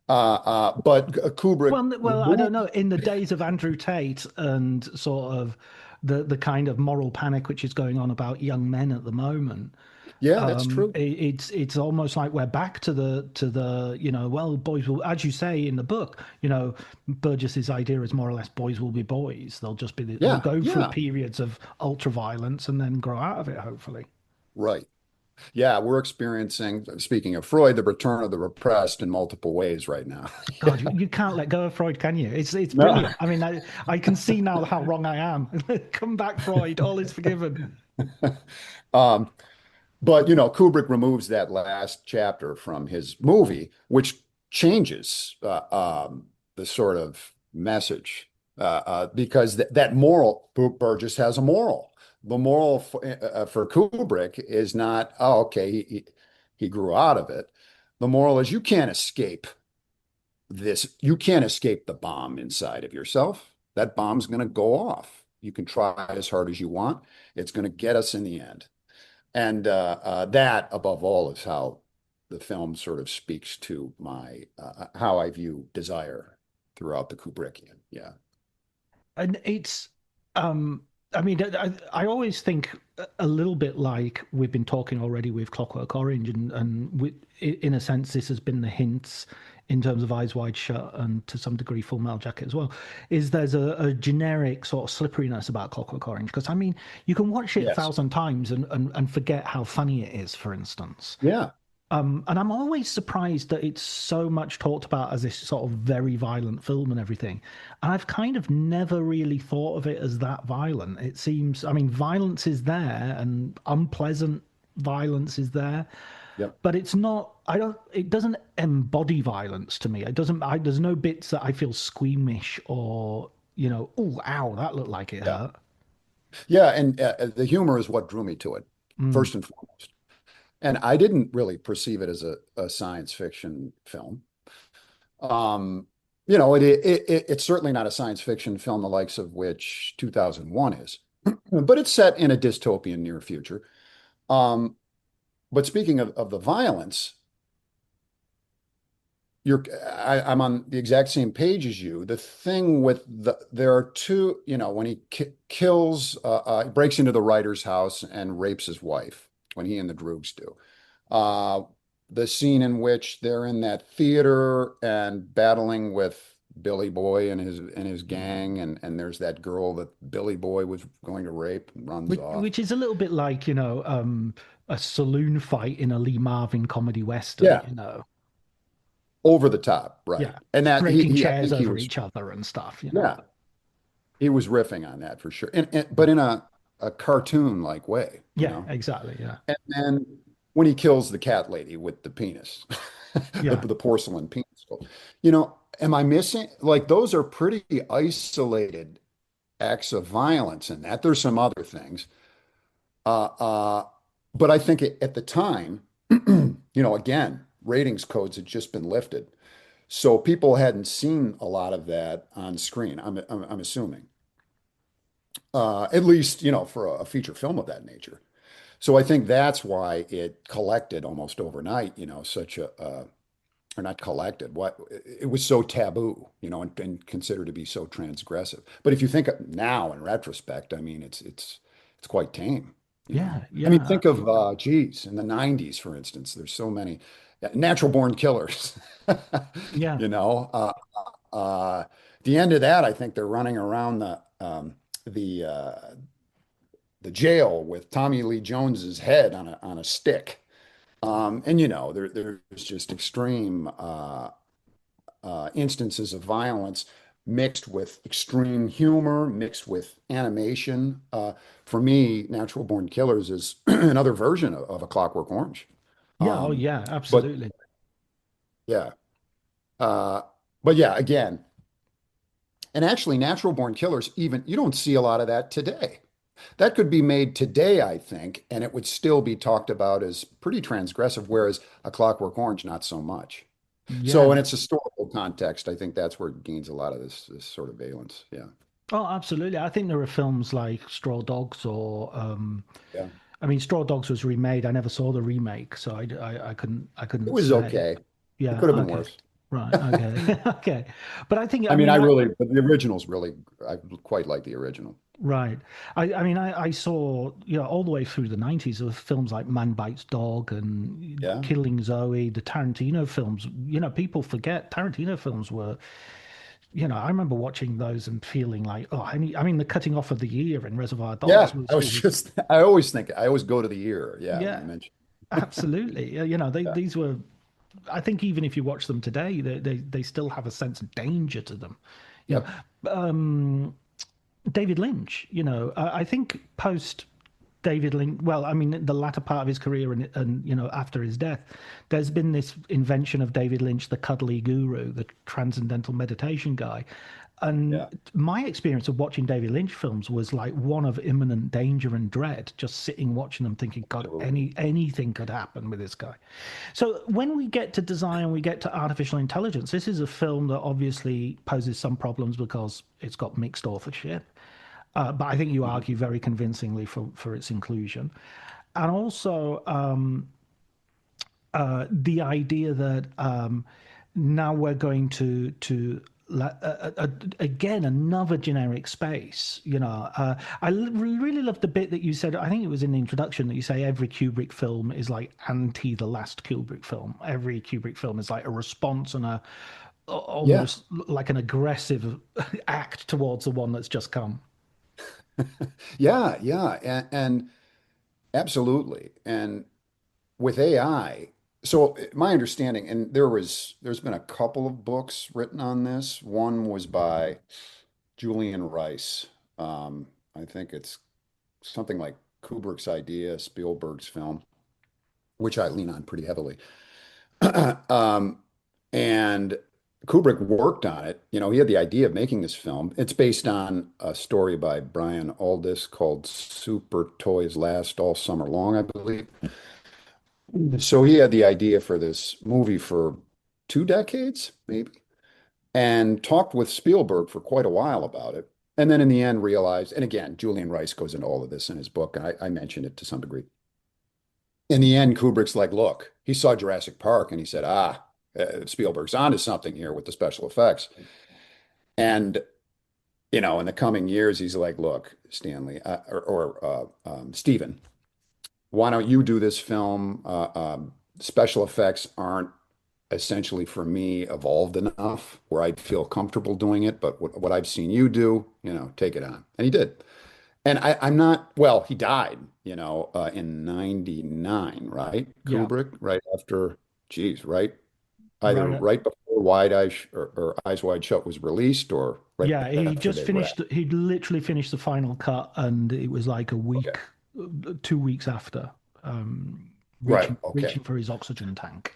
But Kubrick. Well, I don't know. In the days of Andrew Tate and sort of the kind of moral panic which is going on about young men at the moment. Yeah, that's true. It's almost like we're back to the well, boys will, as you say in the book, Burgess's idea is more or less boys will be boys. They'll just be they'll go through periods of ultra violence and then grow out of it, hopefully. Right. Yeah, we're experiencing, speaking of Freud, the return of the repressed in multiple ways right now. God, you can't let go of Freud, can you? It's brilliant. I mean, I can see now how wrong I am. Come back, Freud. All is forgiven. But Kubrick removes that last chapter from his movie, which changes the sort of message because that moral, Burgess has a moral. The moral for Kubrick is not, oh, okay, he grew out of it. The moral is you can't escape this. You can't escape the bomb inside of yourself. That bomb's going to go off. You can try as hard as you want. It's going to get us in the end. And that, above all, is how the film sort of speaks to my how I view desire throughout the Kubrickian. Yeah, and it's I mean, I always think a little bit like we've been talking already with Clockwork Orange, and in a sense, this has been the hints in terms of Eyes Wide Shut and to some degree Full Metal Jacket as well, is there's a generic sort of slipperiness about Clockwork Orange. Because, I mean, you can watch it 1,000 times and forget how funny it is, for instance. Yeah. And I'm always surprised that it's so much talked about as this sort of very violent film and everything. And I've kind of never really thought of it as that violent. It seems, I mean, violence is there and unpleasant violence is there. Yep. But it's not, it doesn't embody violence to me. It doesn't, there's no bits that I feel squeamish or, oh, ow, that looked like it hurt. Yeah. And the humor is what drew me to it, first and foremost. And I didn't really perceive it as a science fiction film. It's certainly not a science fiction film, the likes of which 2001 is, but it's set in a dystopian near future. But speaking of the violence, I'm on the exact same page as you. The thing with there are two, when he kills, he breaks into the writer's house and rapes his wife, when he and the Droogs do. The scene in which they're in that theater and battling with Billy Boy and his gang, and there's that girl that Billy Boy was going to rape and runs off. Which is a little bit like, a saloon fight in a Lee Marvin comedy western, Over the top, right? Yeah. And that breaking chairs over each other and stuff, Yeah. he was riffing on that for sure, but in a cartoon like way, you Yeah, know. exactly. Yeah, And then when he kills the cat lady with the penis, yeah, the porcelain penis, you know, am I missing? Like those are pretty isolated acts of violence in that. There's some other things. Uh, uh, but I think at the time, again, ratings codes had just been lifted. So people hadn't seen a lot of that on screen, I'm assuming. At least, for a feature film of that nature. So I think that's why it collected almost overnight, such or not collected, what it was so taboo, and considered to be so transgressive. But if you think now in retrospect, I mean, it's quite tame, you know. yeah, I mean, yeah, think of geez, in the 90s, for instance, there's so many natural born killers, yeah. you know. Uh, at the end of that, I think they're running around the the jail with Tommy Lee Jones's head on a stick. And there's just extreme instances of violence mixed with extreme humor, mixed with animation. For me, Natural Born Killers is another version of A Clockwork Orange. Yeah, oh Um, yeah, but absolutely. yeah, uh, but yeah, again, and actually, Natural Born Killers, even you don't see a lot of that today. That could be made today, I think, and it would still be talked about as pretty transgressive, whereas A Clockwork Orange, not so much. So Yeah. in its historical context, I think that's where it gains a lot of this sort of valence. Yeah. Oh, absolutely. I think there are films like Straw Dogs or Yeah. I mean Straw Dogs was remade. I never saw the remake, so I It couldn't was say. okay. It Yeah, could have been okay. worse. Right, okay. Okay. But I mean, but the original's really, I quite like the original. right. I saw, all the way through the 90s of films like Man Bites Dog and Yeah. Killing Zoe, the Tarantino films. People forget Tarantino films were, I remember watching those and feeling like, oh, I mean, the cutting off of the ear in Reservoir Dogs Yeah. was I always go to the ear. Yeah. When yeah, you mention, absolutely. yeah. These were, I think even if you watch them today, they still have a sense of danger to them. You Yep. know, David Lynch, I think post David Lynch, well, I mean, the latter part of his career and after his death, there's been this invention of David Lynch, the cuddly guru, the transcendental meditation guy. And Yeah. my experience of watching David Lynch films was like one of imminent danger and dread, just sitting watching them thinking, God, Absolutely. anything could happen with this guy. So when we get to design, we get to artificial intelligence. This is a film that obviously poses some problems because it's got mixed authorship. But I think you Mhm. argue very convincingly for its inclusion. And also the idea that now we're going again another generic space. Really loved the bit that you said. I think it was in the introduction that you say every Kubrick film is like anti the last Kubrick film. Every Kubrick film is like a response and a Yeah. almost like an aggressive act towards the one that's just come. Yeah. Yeah. And absolutely. And with AI, so my understanding, and there's been a couple of books written on this. One was by Julian Rice. I think it's something like Kubrick's idea, Spielberg's film, which I lean on pretty heavily. Um, and Kubrick worked on it. He had the idea of making this film. It's based on a story by Brian Aldiss called Super Toys Last All Summer Long, I believe. So he had the idea for this movie for 2 decades, maybe, and talked with Spielberg for quite a while about it. And then in the end realized, and again, Julian Rice goes into all of this in his book, and I mentioned it to some degree. In the end, Kubrick's like, look, he saw Jurassic Park and he said, Spielberg's onto something here with the special effects. And, in the coming years, he's like, look, Stanley, Steven, why don't you do this film? Special effects aren't essentially for me evolved enough where I'd feel comfortable doing it, but what I've seen you do, take it on. And he did. And I'm not, well, he died, in 99, right? Yeah, Kubrick, right after, geez, right? Either right. right before Wide Eyes or Eyes Wide Shut was released, or right Yeah, he after just they finished. wrapped? He'd literally finished the final cut, and it was like a Okay. week, 2 weeks after, um, Right. reaching Okay. for his oxygen tank.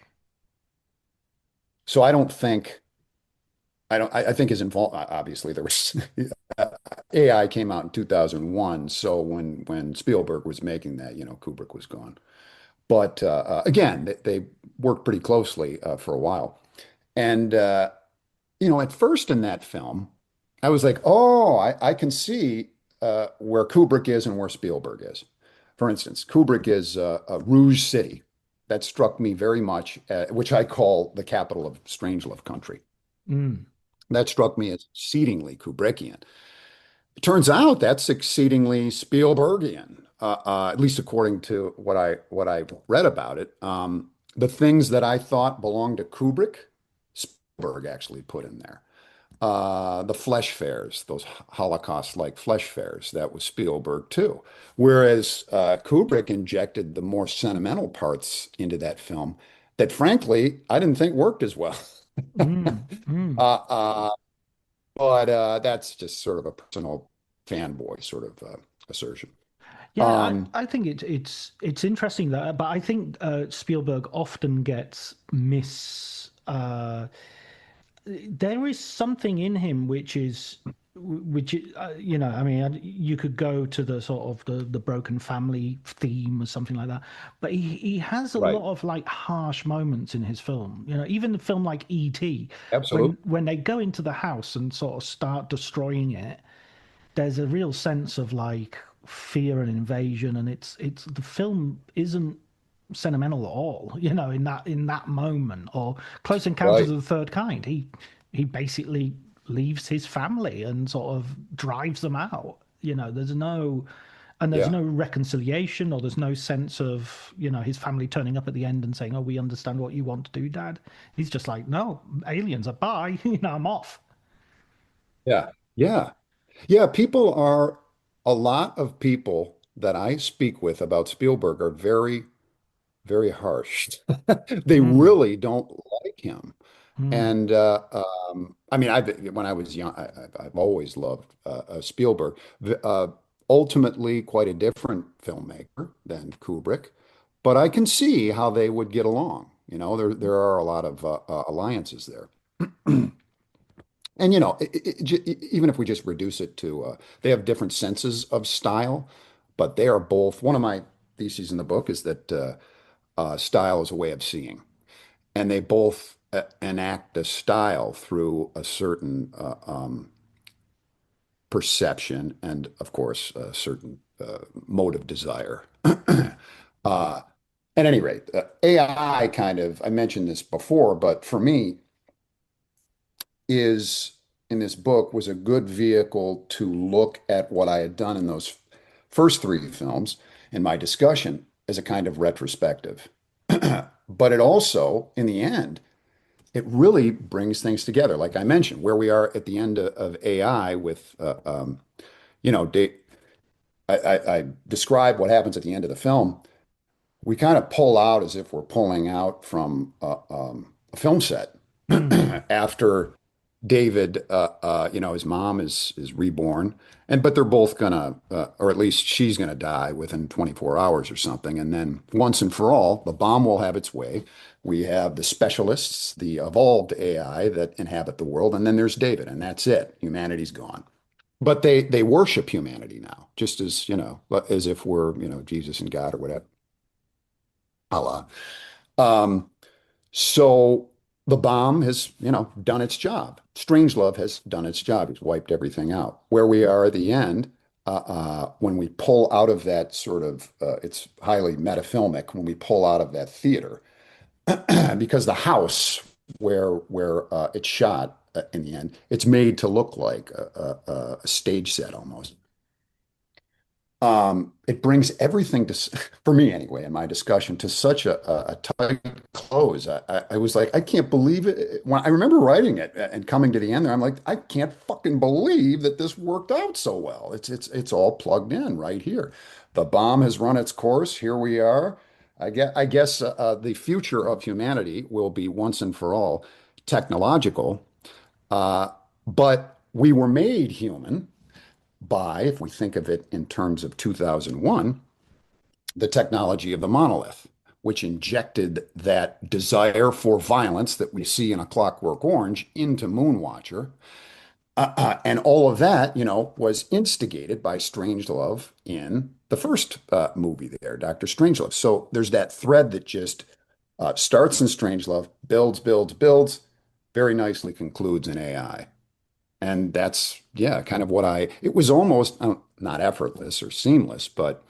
So I don't think I think his involved obviously there was AI came out in 2001, so when Spielberg was making that, Kubrick was gone. But again, they worked pretty closely for a while. And at first in that film, I was like, oh, I can see where Kubrick is and where Spielberg is. For instance, Kubrick is Rouge City. That struck me very much, which I call the capital of Strangelove country. Mm. That struck me as exceedingly Kubrickian. It turns out that's exceedingly Spielbergian, at least according to what I read about it. The things that I thought belonged to Kubrick, Spielberg actually put in there. The flesh fairs, those Holocaust-like flesh fairs, that was Spielberg too. Whereas Kubrick injected the more sentimental parts into that film that, frankly, I didn't think worked as well. Mm. Mm. Uh, uh, but that's just sort of a personal fanboy sort of assertion. Yeah, Um, I think it's interesting that, but I think Spielberg often gets there is something in him I mean, you could go to the sort of the broken family theme or something like that, but he has a right. lot of like harsh moments in his film. Even a film like E.T., Absolutely. when they go into the house and sort of start destroying it, there's a real sense of like fear and invasion, and it's the film isn't sentimental at all, in that moment. Or Close Encounters Right. of the Third Kind, he basically leaves his family and sort of drives them out. There's Yeah. no reconciliation, or there's no sense of his family turning up at the end and saying, "Oh, we understand what you want to do, Dad." He's just like, "No, aliens are bye." I'm off. Yeah. Yeah. Yeah. A lot of people that I speak with about Spielberg are very, very harsh. They Mm, really don't like him. mm, And I mean, when I was young, I've always loved Spielberg. Ultimately, quite a different filmmaker than Kubrick, but I can see how they would get along. There are a lot of alliances there. And even if we just reduce it to, they have different senses of style, but they are both. One of my theses in the book is that style is a way of seeing, and they both enact a style through a certain perception and, of course, a certain mode of desire. uh, at any rate, AI I mentioned this before, but for me, is in this book was a good vehicle to look at what I had done in those first three films in my discussion as a kind of retrospective. But it also, in the end, it really brings things together. Like I mentioned, where we are at the end of AI with, you know, I describe what happens at the end of the film. We kind of pull out as if we're pulling out from a film set mm. after David, his mom is reborn, but they're both gonna, or at least she's gonna die within 24 hours or something, and then once and for all, the bomb will have its way. We have the specialists, the evolved AI that inhabit the world, and then there's David, and that's it. Humanity's gone. But they worship humanity now, just as as if we're Jesus and God or whatever. Allah. Um, so the bomb has, done its job. Strangelove has done its job. It's wiped everything out. Where we are at the end, when we pull out of that sort of, it's highly metafilmic when we pull out of that theater, because the house where it's shot in the end, it's made to look like a stage set almost. It brings everything for me anyway, in my discussion, to such a tight close. I was like, I can't believe it. When I remember writing it and coming to the end there, I'm like, I can't fucking believe that this worked out so well. It's all plugged in right here. The bomb has run its course. Here we are. I guess the future of humanity will be once and for all technological, uh, but we were made human by, if we think of it in terms of 2001, the technology of the monolith, which injected that desire for violence that we see in A Clockwork Orange into Moonwatcher. And all of that, was instigated by Strangelove in the first movie there, Dr. Strangelove. So there's that thread that just starts in Strangelove, builds, builds, builds, very nicely concludes in AI. And that's, yeah, kind of it was almost not effortless or seamless, but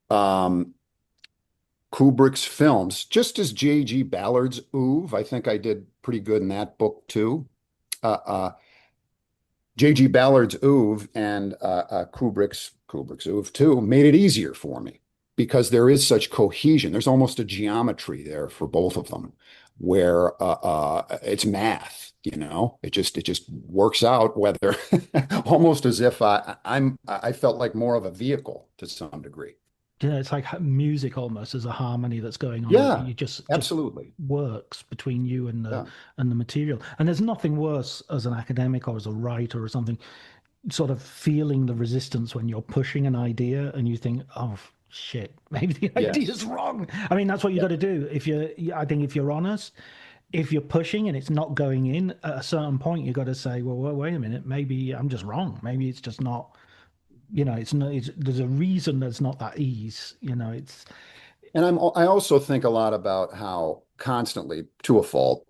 um, Kubrick's films, just as J.G. Ballard's oeuvre, I think I did pretty good in that book too. Uh, uh, J.G. Ballard's oeuvre and Kubrick's oeuvre too made it easier for me because there is such cohesion. There's almost a geometry there for both of them, where it's math. It just works out. Whether almost as if I felt like more of a vehicle to some degree. Yeah, it's like music almost. There's a harmony that's going on. Yeah, You just absolutely. works between you Yeah. and the material. And there's nothing worse as an academic or as a writer or something, sort of feeling the resistance when you're pushing an idea and you think, oh shit, maybe the Yes. idea's wrong. I mean, that's what you Yeah. got to do. I think if you're honest, if you're pushing and it's not going in at a certain point, you got to say, well, wait a minute, maybe I'm just wrong. Maybe it's just not. It's not. There's a reason there's not that ease. It's And I also think a lot about how constantly, to a fault,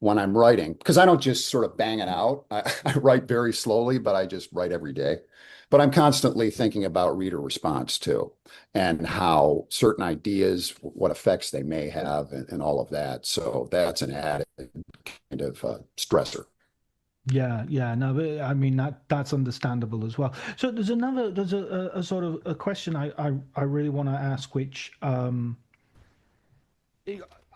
when I'm writing, because I don't just sort of bang it out. I write very slowly, but I just write every day. But I'm constantly thinking about reader response too, and how certain ideas, what effects they may have, and all of that. So that's an added kind of stressor. yeah, no, but I mean that's understandable as well. So there's a sort of a question I really want to ask, which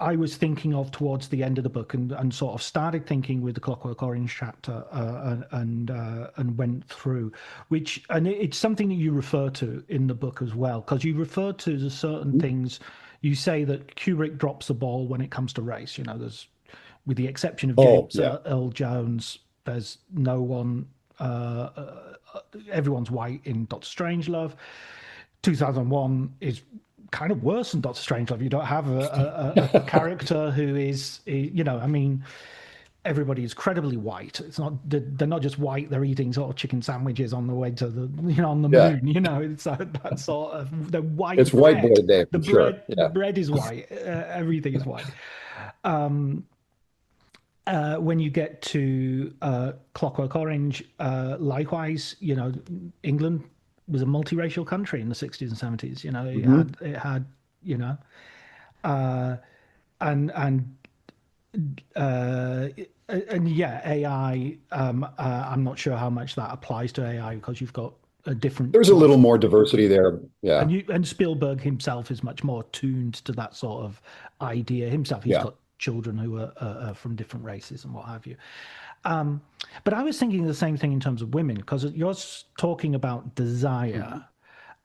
I was thinking of towards the end of the book, and sort of started thinking with the Clockwork Orange chapter, and went through, and it's something that you refer to in the book as well, because you refer to the certain things. You say that Kubrick drops the ball when it comes to race. There's, with the exception of Oh, James yeah. Earl Jones, there's no one. Everyone's white in Doctor Strangelove. 2001 is kind of worse than Doctor Strangelove. You don't have a character who is, I mean, everybody is credibly white. It's not, they're not just white, they're eating sort of chicken sandwiches on the way to on the Yeah. moon. It's that sort of the white It's whiteboard bread. day The for sure. the Yeah. bread is white. Everything is white. When you get to Clockwork Orange, likewise, England was a multiracial country in the 60s and 70s. Mhm. It had, uh, and and uh, and yeah, AI. I'm not sure how much that applies to AI because you've got a different There's a sort little of, more diversity there. Yeah. and Spielberg himself is much more tuned to that sort of idea himself. He's Yeah. got children who are from different races and what have you. Um, but I was thinking the same thing in terms of women, because you're talking about Mhm. desire,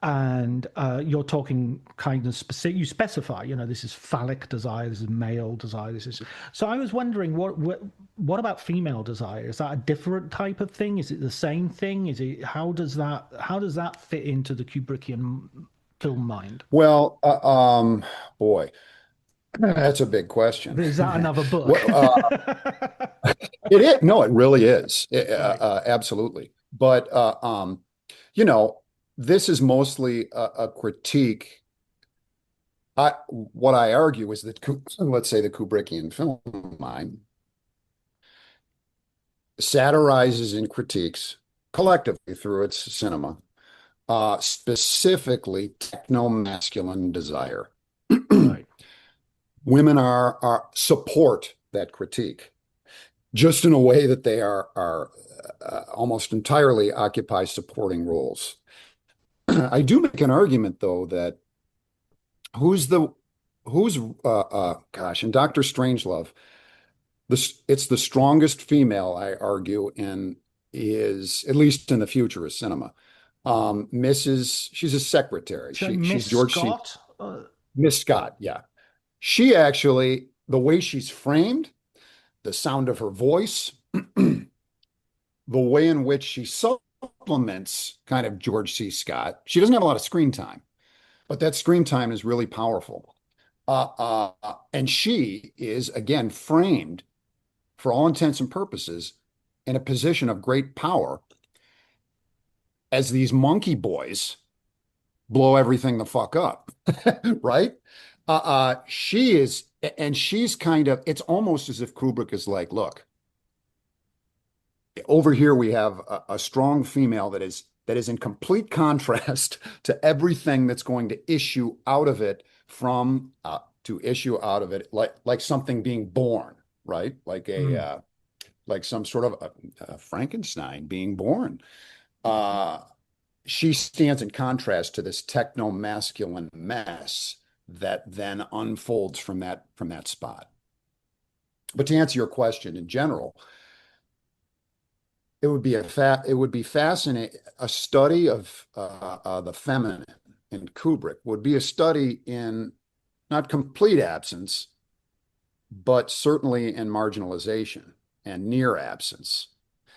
and you're talking kind of specific. You specify, this is phallic desire, this is male desire, this is. So I was wondering, what about female desire? Is that a different type of thing? Is it the same thing? Is it how does that fit into the Kubrickian film mind? Well, boy, that's a big question. Is that another book? Well, it is. No, it really is. Right. Absolutely. But you know, this is mostly a critique. What I argue is that, let's say, the Kubrickian film mind satirizes and critiques collectively through its cinema, specifically techno-masculine desire. Right. Women are support that critique, just in a way that they are almost entirely occupy supporting roles. I do make an argument though that who's the who's gosh, in Doctor Strangelove, it's the strongest female, I argue, in is at least in the futurist cinema. She's a secretary. So She's Miss George C. Scott, Miss Scott, yeah. She actually, the way she's framed, the sound of her voice, the way in which she supplements kind of George C. Scott. She doesn't have a lot of screen time, but that screen time is really powerful. And she is, again, framed for all intents and purposes in a position of great power as these monkey boys blow everything the fuck up, right? She is, and she's kind of, it's almost as if Kubrick is like, look, over here we have a strong female that is in complete contrast to everything that's going to issue out of it from to issue out of it like something being born, right? Like some sort of a Frankenstein being born. She stands in contrast to this techno-masculine mess that then unfolds from that spot. But to answer your question in general, it would be fascinating. A study of the feminine in Kubrick would be a study in not complete absence, but certainly in marginalization and near absence.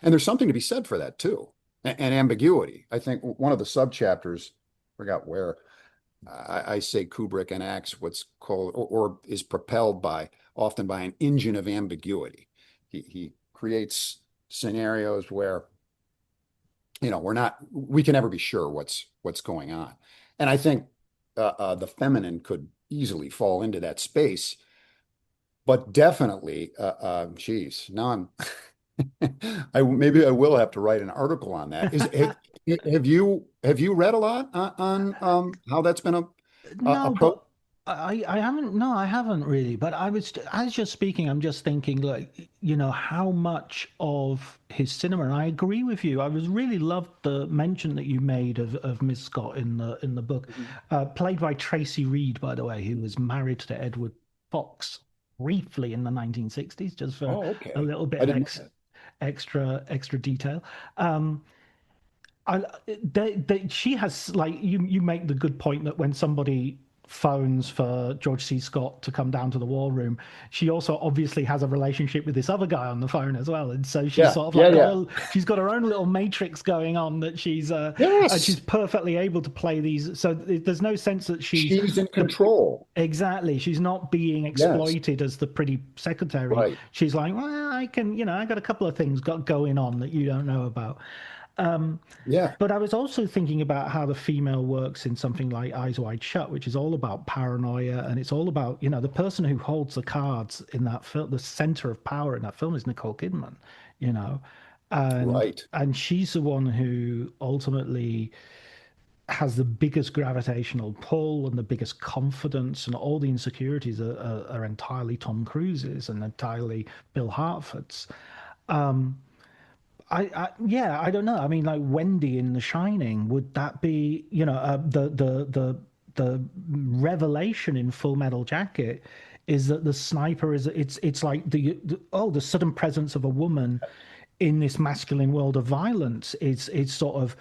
And there's something to be said for that too, and ambiguity. I think one of the subchapters, forgot where, I say Kubrick enacts what's called or is propelled often by an engine of ambiguity. He creates scenarios where we can never be sure what's going on. And I think the feminine could easily fall into that space, but definitely, geez, now maybe I will have to write an article on that. Have you read a lot on how that's been a No, approach? but I haven't. No, I haven't really. But as you're speaking, I'm just thinking, like, how much of his cinema. And I agree with you. I was really loved the mention that you made of Miss Scott in the book, played by Tracy Reed, by the way, who was married to Edward Fox briefly in the 1960s, just for Oh, a okay. little bit I of didn't know that. extra detail. I, she has, like, you make the good point that when somebody phones for George C. Scott to come down to the war room, she also obviously has a relationship with this other guy on the phone as well, and so she's Yeah, sort of yeah, like yeah. she's got her own little matrix going on that and she's Yes, perfectly able to play these. So there's no sense that she's she's in the control. exactly she's not being Yes, exploited as the pretty secretary. right. She's like, well, I can, I got a couple of things got going on that you don't know about. Yeah, But I was also thinking about how the female works in something like Eyes Wide Shut, which is all about paranoia, and it's all about, the person who holds the cards in that film, the center of power in that film is Nicole Kidman, you know, and right. and she's the one who ultimately has the biggest gravitational pull and the biggest confidence, and all the insecurities are entirely Tom Cruise's and entirely Bill Hartford's. Yeah, I don't know. I mean, like Wendy in The Shining, would that be, the revelation in Full Metal Jacket is that the sniper it's like the sudden presence of a woman in this masculine world of violence is sort of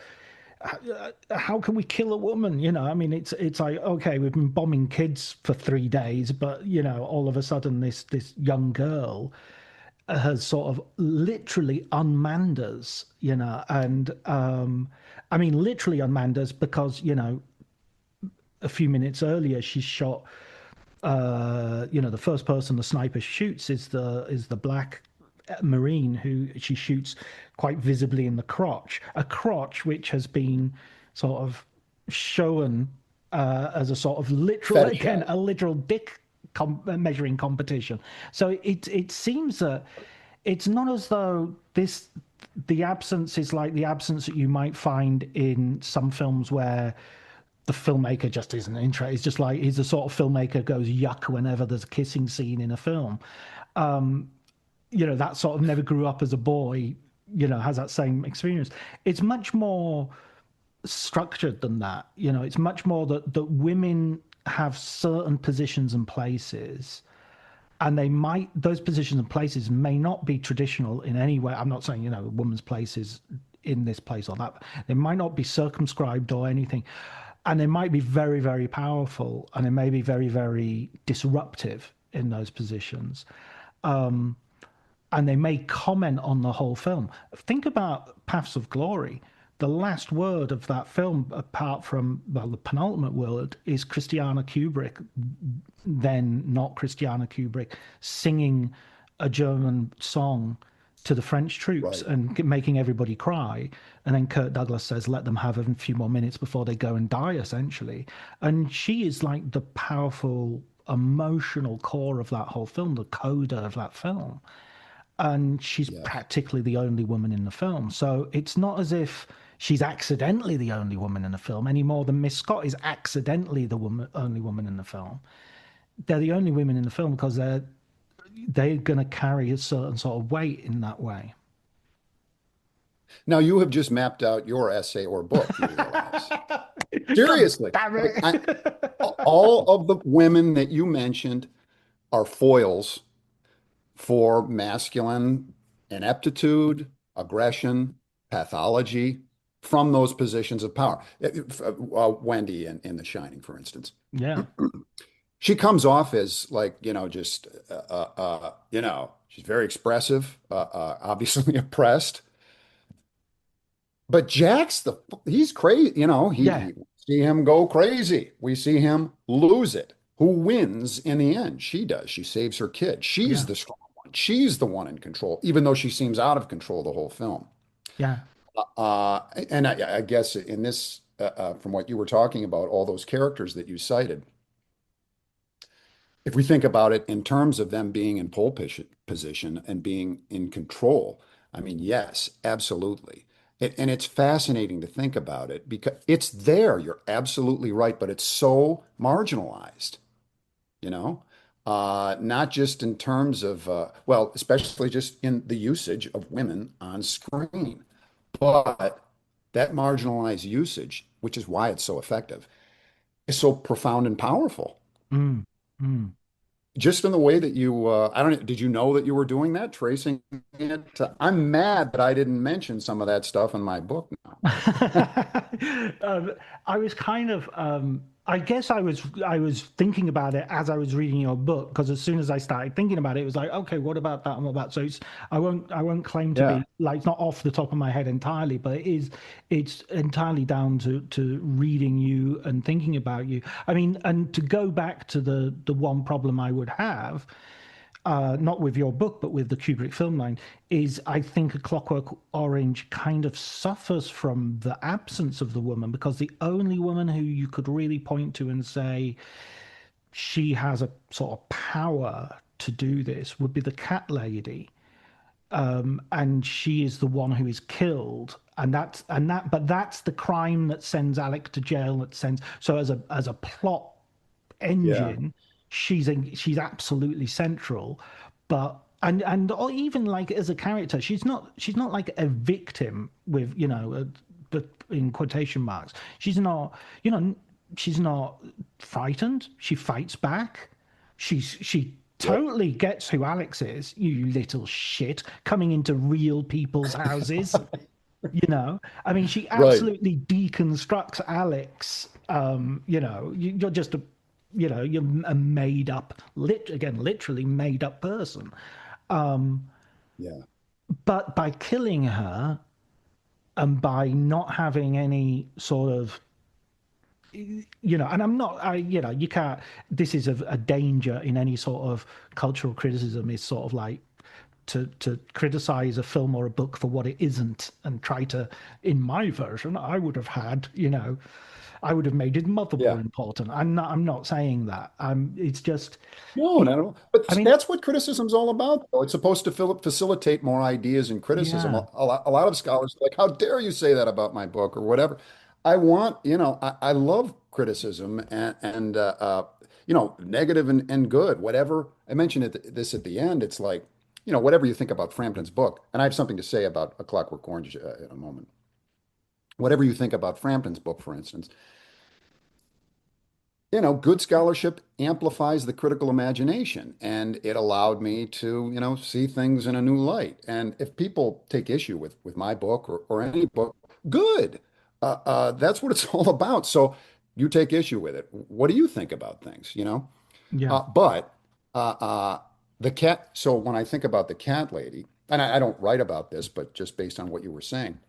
how can we kill a woman? I mean, it's like, okay, we've been bombing kids for 3 days, but all of a sudden this young girl has sort of literally unmanned us, and I mean literally unmanned us because a few minutes earlier she shot the first person the sniper shoots is the black marine who she shoots quite visibly in the crotch, a crotch which has been sort of shown as a sort of literal, again, Fetishized. a literal dick measuring competition. So it seems that it's not as though the absence is like the absence that you might find in some films where the filmmaker just isn't interested. It's just like he's the sort of filmmaker goes yuck whenever there's a kissing scene in a film. That sort of never grew up as a boy, has that same experience. It's much more structured than that. It's much more that women have certain positions and places, and those positions and places may not be traditional in any way. I'm not saying, a woman's place is in this place or that. They might not be circumscribed or anything. And they might be very, very powerful, and they may be very, very disruptive in those positions. and they may comment on the whole film. Think about Paths of Glory. The last word of that film, apart from, well, the penultimate word, is Christiana Kubrick, then not Christiana Kubrick, singing a German song to the French troops Right. and making everybody cry. And then Kirk Douglas says, let them have a few more minutes before they go and die, essentially. And she is like the powerful emotional core of that whole film, the coda of that film. And she's Yes. practically the only woman in the film. So it's not as if she's accidentally the only woman in the film any more than Miss Scott is accidentally the only woman in the film. They're the only women in the film because they're going to carry a certain sort of weight in that way. Now you have just mapped out your essay or book, you realize. God Seriously. damn I mean, it. all of the women that you mentioned are foils for masculine ineptitude, aggression, pathology from those positions of power. Wendy in The Shining, for instance. Yeah. She comes off as like, just, she's very expressive, obviously oppressed. But he's crazy. Yeah. We see him go crazy. We see him lose it. Who wins in the end? She does. She saves her kid. She's Yeah. the strong one. She's the one in control, even though she seems out of control the whole film. Yeah. And I guess in this, from what you were talking about, all those characters that you cited, if we think about it in terms of them being in position and being in control, I mean, yes, absolutely. And it's fascinating to think about it because it's there. You're absolutely right, but it's so marginalized, you know, not just in terms of, well, especially just in the usage of women on screen, but that marginalized usage, which is why it's so effective, is so profound and powerful. Mm. Mm. Just in the way that I don't know, did you know that you were doing that, tracing it? I'm mad that I didn't mention some of that stuff in my book now. I was kind of, I guess I was thinking about it as I was reading your book because as soon as I started thinking about it, it was like, okay, what about that and what about so I won't claim to Yeah. be like it's not off the top of my head entirely, but it's entirely down to reading you and thinking about you. I mean, and to go back to the one problem I would have not with your book, but with the Kubrick film line, is I think A Clockwork Orange kind of suffers from the absence of the woman because the only woman who you could really point to and say she has a sort of power to do this would be the cat lady. And she is the one who is killed. But that's the crime that sends Alec to jail. That sends so as a plot Yeah. engine, she's absolutely central, but or even like as a character, she's not like a victim with but in quotation marks. She's not frightened. She fights back. She Yep. totally gets who Alex is. You little shit coming into real people's houses. I mean, she Right. absolutely deconstructs Alex. You're just you're a made up, literally made up person. Yeah. But by killing her and by not having any sort of, and I'm not, you can't, this is a danger in any sort of cultural criticism is sort of like, to criticize a film or a book for what it isn't and try to in my version I would have made his mother more Yeah. important. I'm not saying that. It's just No, not at all. I But mean, that's what criticism's all about, though. It's supposed to facilitate more ideas and criticism. yeah, A lot of scholars are like, how dare you say that about my book or whatever. I love criticism and negative and good, whatever. I mentioned this at the end. It's like, whatever you think about Frampton's book, and I have something to say about A Clockwork Orange in a moment. Whatever you think about Frampton's book, for instance, good scholarship amplifies the critical imagination, and it allowed me to, see things in a new light. And if people take issue with my book or any book, good. That's what it's all about. So you take issue with it. What do you think about things? yeah, But uh, uh, the cat. So when I think about the cat lady, and I don't write about this, but just based on what you were saying,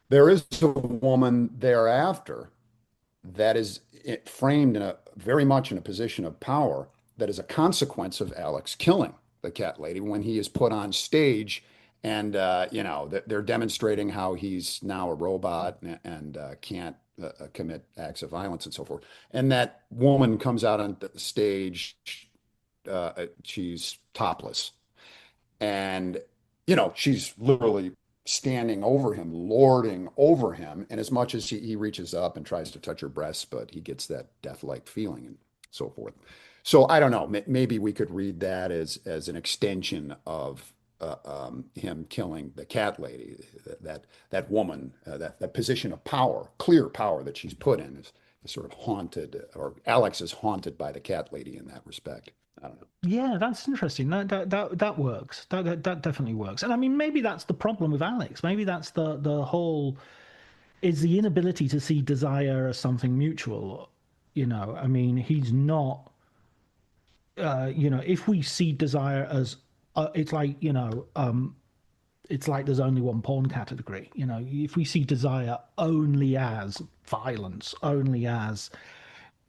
there is a woman thereafter that is framed in a very much in a position of power that is a consequence of Alex killing the cat lady when he is put on stage and they're demonstrating how he's now a robot and can't commit acts of violence and so forth. And that woman comes out on the stage, she's topless, and she's literally standing over him, lording over him. And as much as he reaches up and tries to touch her breasts, but he gets that death-like feeling and so forth. So I don't know. Maybe we could read that as an extension of him killing the cat lady. That woman, that position of power, clear power that she's put in, is sort of haunted, or Alex is haunted by the cat lady in that respect. I don't know. Yeah, that's interesting. That works. That definitely works. And I mean, maybe that's the problem with Alex. Maybe that's the whole is the inability to see desire as something mutual. I mean, he's not. If we see desire as, it's like it's like there's only one porn category. If we see desire only as violence, only as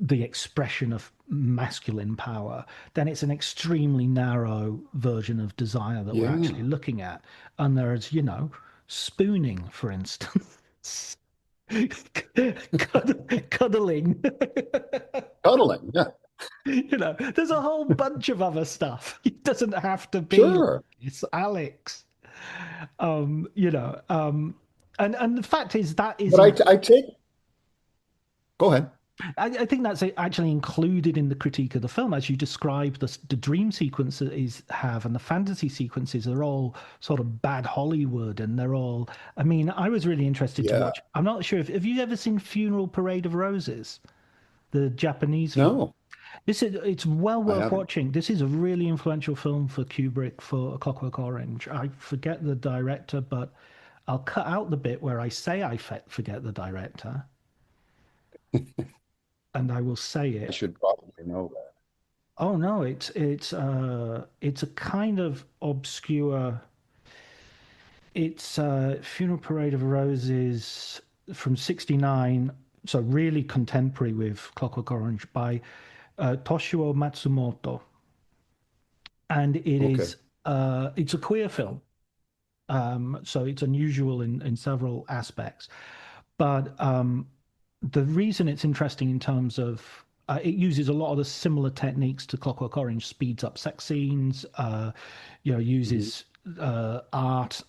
the expression of masculine power, then it's an extremely narrow version of desire that we're Yeah, actually looking at. And there's, spooning, for instance, cuddling. cuddling. Yeah, There's a whole bunch of other stuff. It doesn't have to be like sure. it's Alex. Um, you know, um, and the fact is that is But I take, go ahead. I think that's actually included in the critique of the film, as you describe the dream sequences have and the fantasy sequences are all sort of bad Hollywood, and they're all. I mean, I was really interested to Yeah. watch. I'm not sure if have you ever seen Funeral Parade of Roses, the Japanese film. No, It's well I worth haven't. watching. This is a really influential film for Kubrick for A Clockwork Orange. I forget the director, but I'll cut out the bit where I say forget the director, and I will say I it. should probably know that. Oh no, it's a kind of obscure. It's Funeral Parade of Roses from '69, so really contemporary with Clockwork Orange by Toshio Matsumoto, and Okay. it's a queer film. So it's unusual in several aspects. But the reason it's interesting in terms of it uses a lot of the similar techniques to Clockwork Orange, speeds up sex scenes, Mhm. uses art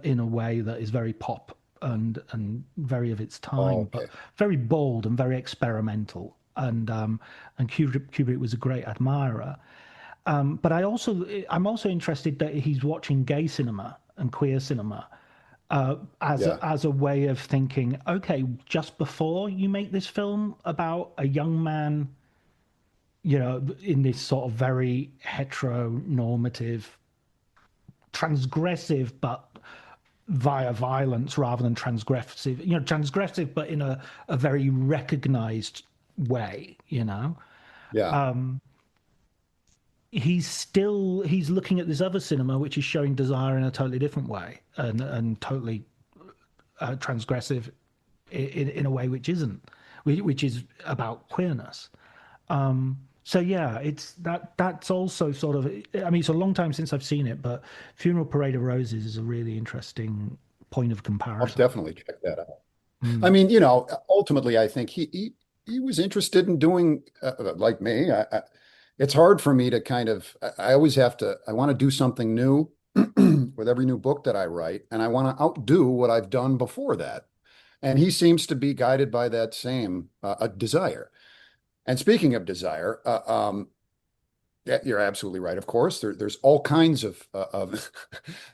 in a way that is very pop and very of its Oh, time, but okay. very bold and very experimental. And Kubrick was a great admirer. But I'm also interested that he's watching gay cinema and queer cinema Yeah. as a way of thinking. Okay, just before you make this film about a young man, in this sort of very heteronormative, transgressive, but via violence rather than transgressive, transgressive, but in a very recognized way, Yeah. he's looking at this other cinema which is showing desire in a totally different way and totally transgressive in a way which isn't, which is about queerness. So yeah, that's also sort of. I mean, it's a long time since I've seen it, but Funeral Parade of Roses is a really interesting point of I'll comparison. definitely check that out. I Mm. mean, ultimately, I think he was interested in doing like me. It's hard for me to kind of. I always have to. I want to do something new with every new book that I write, and I want to outdo what I've done before that. And he seems to be guided by that same desire. And speaking of desire, yeah, you're absolutely right. Of course, there's all kinds of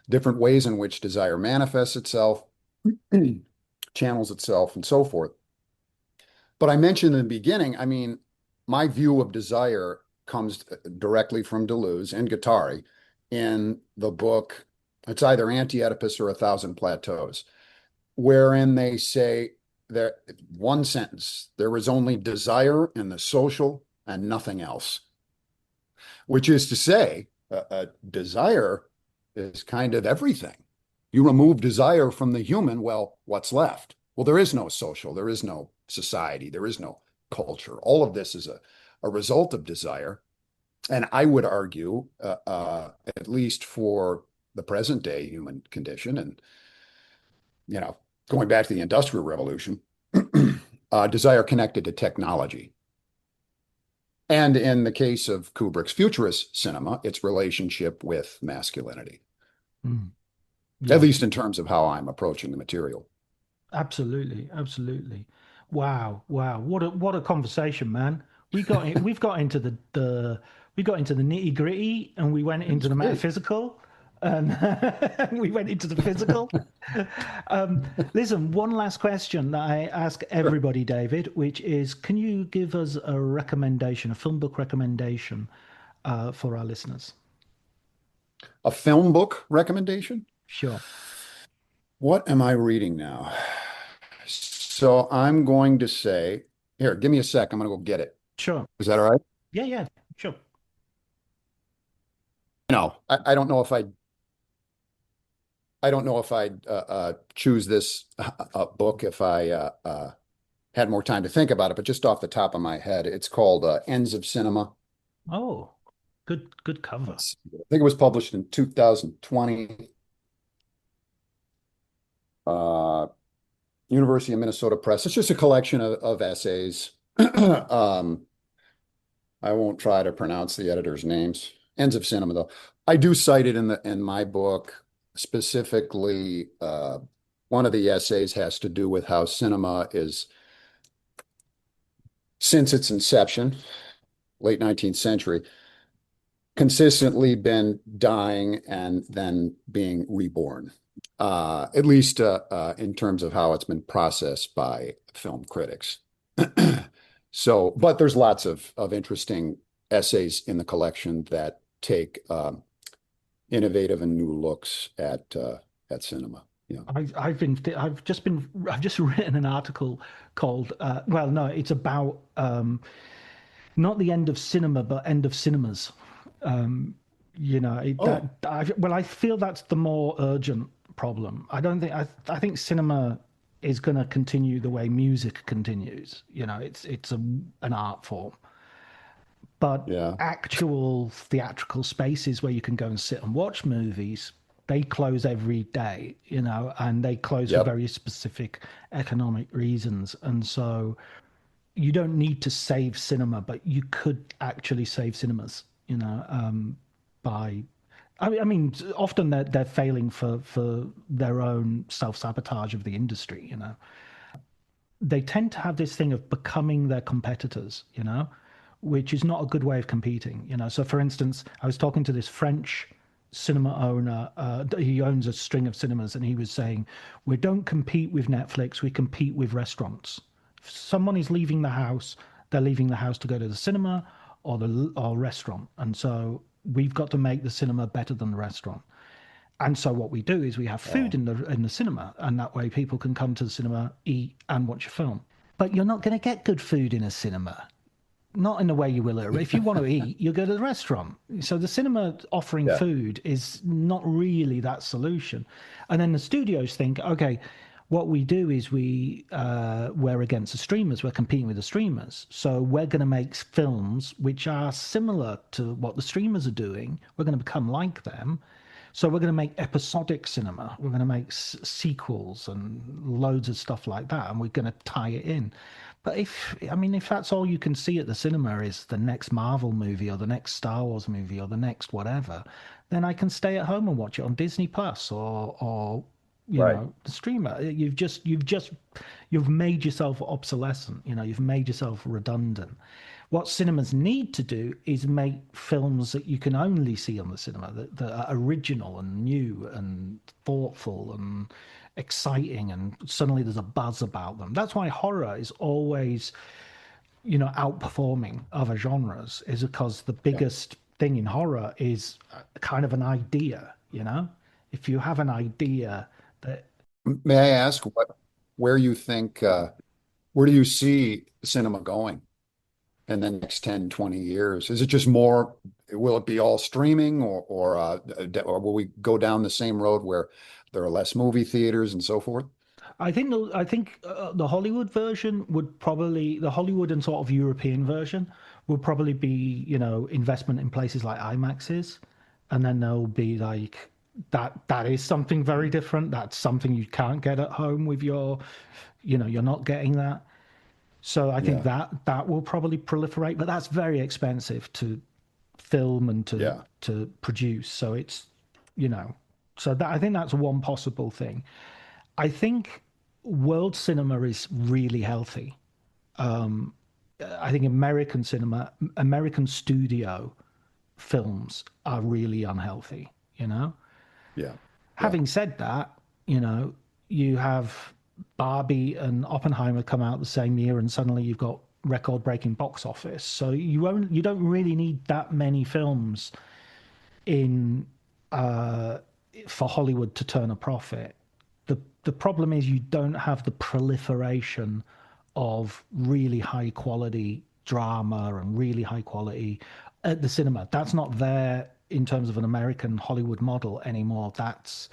different ways in which desire manifests itself, channels itself, and so forth. But I mentioned in the beginning, I mean, my view of desire comes directly from Deleuze and Guattari in the book. It's either Anti-Oedipus or A Thousand Plateaus, wherein they say that one sentence, there is only desire in the social and nothing else, which is to say, desire is kind of everything. You remove desire from the human, well, what's left? Well, there is no social, there is no society, there is no culture. All of this is a result of desire. And I would argue, at least for the present day human condition, and going back to the Industrial Revolution, desire connected to technology. And in the case of Kubrick's futurist cinema, its relationship with masculinity, Yeah, at least in terms of how I'm approaching the material. absolutely, absolutely. Wow, wow. What a conversation, man. We've got into the we got into the nitty-gritty and we went It was into the great. metaphysical and we went into the physical. Listen, one last question that I ask Sure. everybody, David, which is, can you give us a recommendation, a film book recommendation for our listeners? A film book recommendation? Sure. What am I reading now? So I'm going to say, here, give me a sec. I'm going to go get it. Sure. Is that all right? Yeah, yeah, sure. No, I don't know if I don't know if I'd choose this book if I had more time to think about it, but just off the top of my head, it's called Ends of Cinema. Oh, good cover. I think it was published in 2020. Uh, University of Minnesota Press. It's just a collection of essays. I won't try to pronounce the editor's names. Ends of Cinema, though. I do cite it in my book. Specifically, one of the essays has to do with how cinema is, since its inception, late 19th century, consistently been dying and then being reborn, at least in terms of how it's been processed by film critics. So, but there's lots of interesting essays in the collection that take innovative and new looks at cinema. Yeah. I've just written an article called well, no, it's about not the end of cinema, but end of cinemas. Um, Oh, I feel that's the more urgent problem. I think cinema is going to continue the way music continues. It's an art form, but yeah. actual theatrical spaces where you can go and sit and watch movies, they close every day, and they close for Yep. very specific economic reasons. And so you don't need to save cinema, but you could actually save cinemas, by. I mean, often they're failing for their own self-sabotage of the industry. They tend to have this thing of becoming their competitors, which is not a good way of competing. So for instance, I was talking to this French cinema owner. He owns a string of cinemas, and he was saying, we don't compete with Netflix, we compete with restaurants. If someone is leaving the house, they're leaving the house to go to the cinema or restaurant, and so we've got to make the cinema better than the restaurant. And so what we do is we have food Oh, in the cinema, and that way people can come to the cinema, eat, and watch a film. But you're not going to get good food in a cinema, not in the way you will. If you want to eat, you go to the restaurant. So the cinema offering yeah. food is not really that solution. And then the studios think, okay, what we do is we're against the streamers. We're competing with the streamers. So we're going to make films which are similar to what the streamers are doing. We're going to become like them. So we're going to make episodic cinema. We're going to make sequels and loads of stuff like that, and we're going to tie it in. But if that's all you can see at the cinema is the next Marvel movie or the next Star Wars movie or the next whatever, then I can stay at home and watch it on Disney Plus or Right. the streamer. You've made yourself obsolescent. You've made yourself redundant. What cinemas need to do is make films that you can only see on the cinema, that are original and new and thoughtful and exciting, and suddenly there's a buzz about them. That's why horror is always, outperforming other genres, is because the Yeah. biggest thing in horror is kind of an idea. If you have an idea that May I ask where you think where do you see cinema going? in the next 10, 20 years? Is it just more, will it be all streaming or will we go down the same road where there are less movie theaters and so forth? I think the Hollywood version would probably the Hollywood and sort of European version would probably be, investment in places like IMAXs, and then there'll be like that is something very different. That's something you can't get at home with you're not getting that. So I think Yeah. that will probably proliferate, but that's very expensive to film and to Yeah. to produce. So it's you know, so that I think that's one possible thing. I think world cinema is really healthy. I think American cinema, American studio films are really unhealthy, you know? Yeah. Yeah. Having said that, you have Barbie and Oppenheimer come out the same year, and suddenly you've got record-breaking box office. So you don't really need that many films in uh, for Hollywood to turn a profit. The problem is you don't have the proliferation of really high quality drama and really high quality at the cinema. That's not there in terms of an American Hollywood model anymore. That's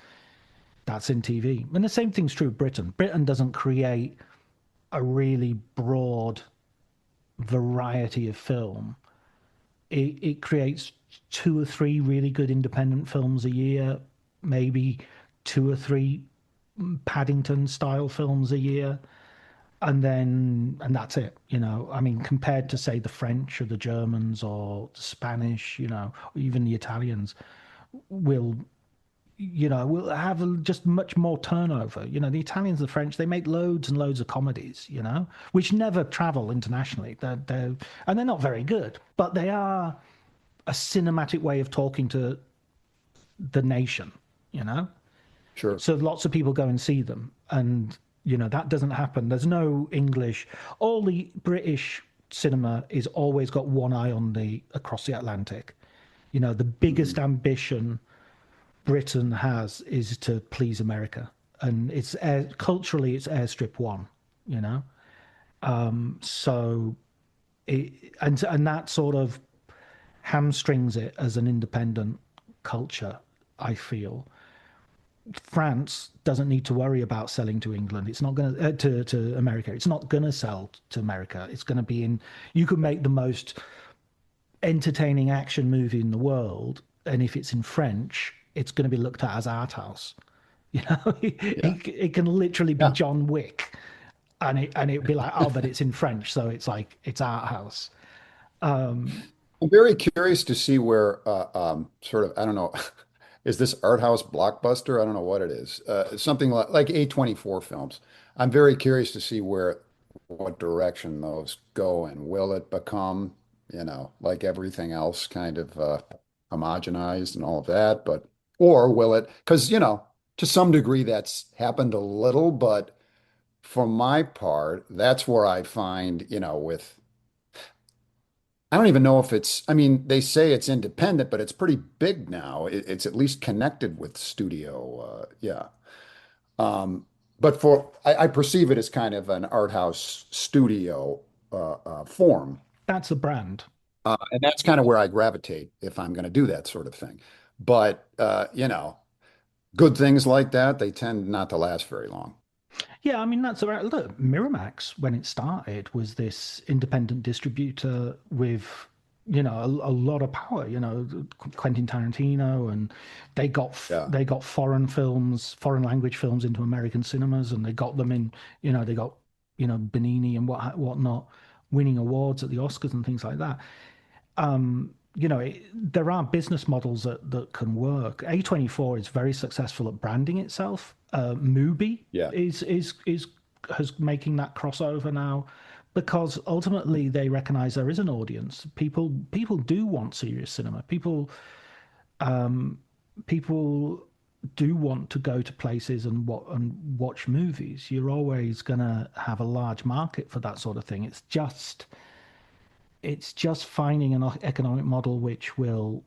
in TV. And the same thing's true of Britain. Britain doesn't create a really broad variety of film. It creates two or three really good independent films a year, maybe two or three Paddington style films a year, and that's it. I mean, compared to say the French or the Germans or the Spanish, or even the Italians, will will have just much more turnover. The Italians, the French, they make loads and loads of comedies, which never travel internationally. And they're not very good, but they are a cinematic way of talking to the nation, you know? Sure. So lots of people go and see them. And, that doesn't happen. There's no English. All the British cinema is always got one eye on across the Atlantic. The biggest Mhm. ambition Britain has is to please America, and culturally it's airstrip one, you know. So and that sort of hamstrings it as an independent culture. I feel France doesn't need to worry about selling to England. It's not going to America. It's not going to sell to America. It's going to be in. You could make the most entertaining action movie in the world, and if it's in French, it's going to be looked at as art house. Yeah. It can literally be Yeah. John Wick, and it'd be like, oh, but it's in French, so it's like it's art house. I'm very curious to see where sort of, I don't know, is this art house blockbuster? I don't know what it is. Something like A24 films. I'm very curious to see what direction those go, and will it become, like everything else, kind of homogenized and all of that, or will it, because, to some degree that's happened a little, but for my part, that's where I find, I don't even know if I mean, they say it's independent, but it's pretty big now. It's at least connected with studio. Yeah. Um, but I perceive it as kind of an art house studio form. That's a brand. And that's kind of where I gravitate if I'm going to do that sort of thing. But, good things like that, they tend not to last very long. Yeah, I mean that's about look. Miramax, when it started, was this independent distributor with a lot of power. Quentin Tarantino, and Yeah. they got foreign language films into American cinemas, and they got them in. They got Benini and whatnot, winning awards at the Oscars and things like that. There are business models that can work. A24 is very successful at branding itself. Mubi Yeah. is has making that crossover now because ultimately they recognize there is an audience. People do want serious cinema. People do want to go to places and watch movies. You're always gonna have a large market for that sort of thing. It's just finding an economic model which will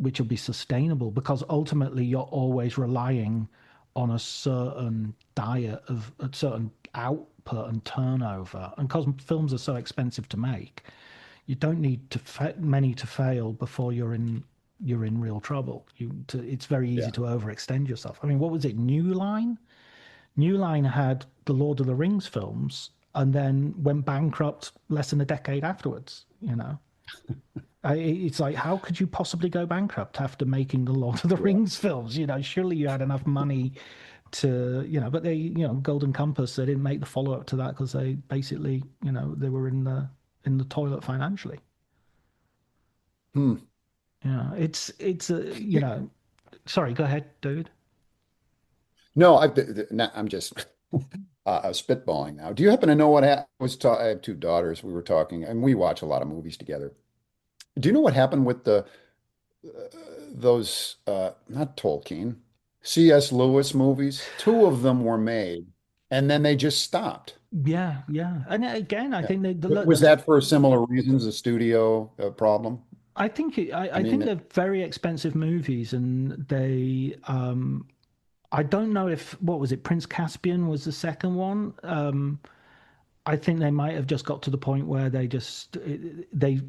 be sustainable because ultimately you're always relying on a certain diet of a certain output and turnover. And because films are so expensive to make, You don't need many to fail before you're in real trouble. It's very easy Yeah. to overextend yourself. I mean, what was it? New Line? New Line had the Lord of the Rings films and then went bankrupt less than a decade afterwards, you know. It's like, how could you possibly go bankrupt after making the Lord of the Rings films? You know, surely you had enough money to, you know, but they, you know, Golden Compass, they didn't make the follow up to that because they basically, you know, they were in the toilet financially. Hmm. Yeah, it's a, you know, sorry, go ahead, dude. No, I'm just spitballing now. Do you happen to know what happened? I have two daughters. We were talking, and we watch a lot of movies together. Do you know what happened with uh, those not Tolkien, C.S. Lewis movies? Two of them were made, and then they just stopped. Yeah, yeah. And again, I Yeah. think Was that for similar reasons, a studio problem? I think I I think mean, they're very expensive movies, and they I don't know if what was it, Prince Caspian was the second one. I think they might have just got to the point where they they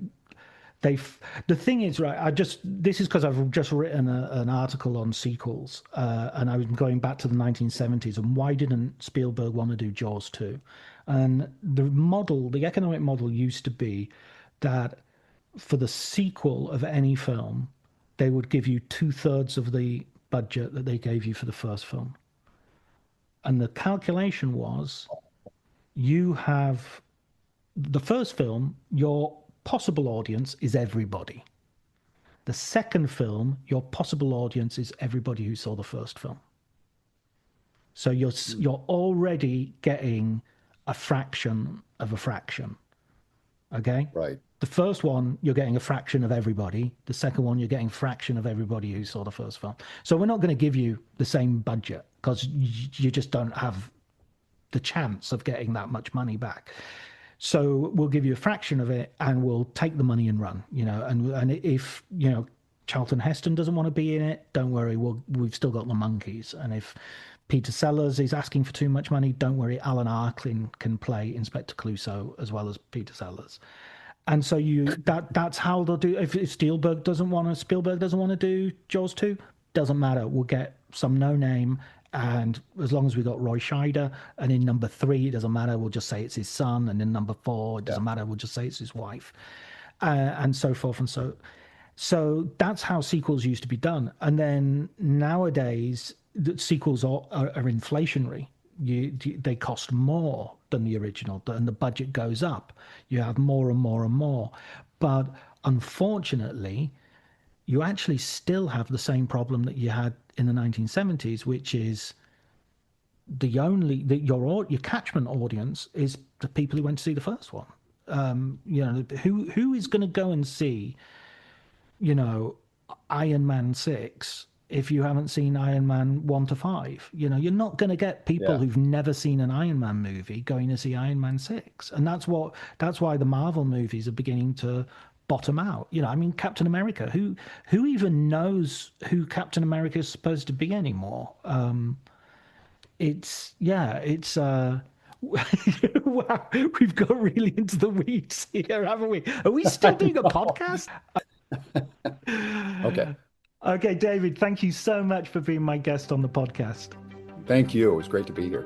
the thing is, right, this is because I've just written an article on sequels, and I was going back to the 1970s and why didn't Spielberg want to do Jaws 2? And the economic model used to be that for the sequel of any film, they would give you two-thirds of the budget that they gave you for the first film. And the calculation was you have the first film, your possible audience is everybody. The second film, your possible audience is everybody who saw the first film. So you're already getting a fraction of a fraction. Okay? right. The first one, you're getting a fraction of everybody. The second one, you're getting a fraction of everybody who saw the first film. So we're not going to give you the same budget because you just don't have the chance of getting that much money back. So we'll give you a fraction of it and we'll take the money and run, you know, and if, you know, Charlton Heston doesn't want to be in it, don't worry, we've still got the monkeys. And if Peter Sellers is asking for too much money, don't worry, Alan Arkin can play Inspector Clouseau as well as Peter Sellers. And so that's how they'll do. If Spielberg doesn't want to do Jaws 2, doesn't matter. We'll get some no name, and as long as we got Roy Scheider, and in number 3, it doesn't matter. We'll just say it's his son, and in number 4, it doesn't matter. We'll just say it's his wife, and so forth and so that's how sequels used to be done. And then nowadays, the sequels are inflationary. They cost more than the original, and the budget goes up. You have more and more and more. But unfortunately, you actually still have the same problem that you had in the 1970s, which is your catchment audience is the people who went to see the first one. You know, who is going to go and see, you know, Iron Man 6 if you haven't seen Iron Man 1 to 5? You know, you're not going to get people Yeah. who've never seen an Iron Man movie going to see Iron Man 6. And that's why the Marvel movies are beginning to bottom out. You know, I mean, Captain America, who even knows who Captain America is supposed to be anymore? It's wow, we've got really into the weeds here, haven't we? Are we still doing a podcast? Okay. Okay, David, thank you so much for being my guest on the podcast. Thank you. It was great to be here.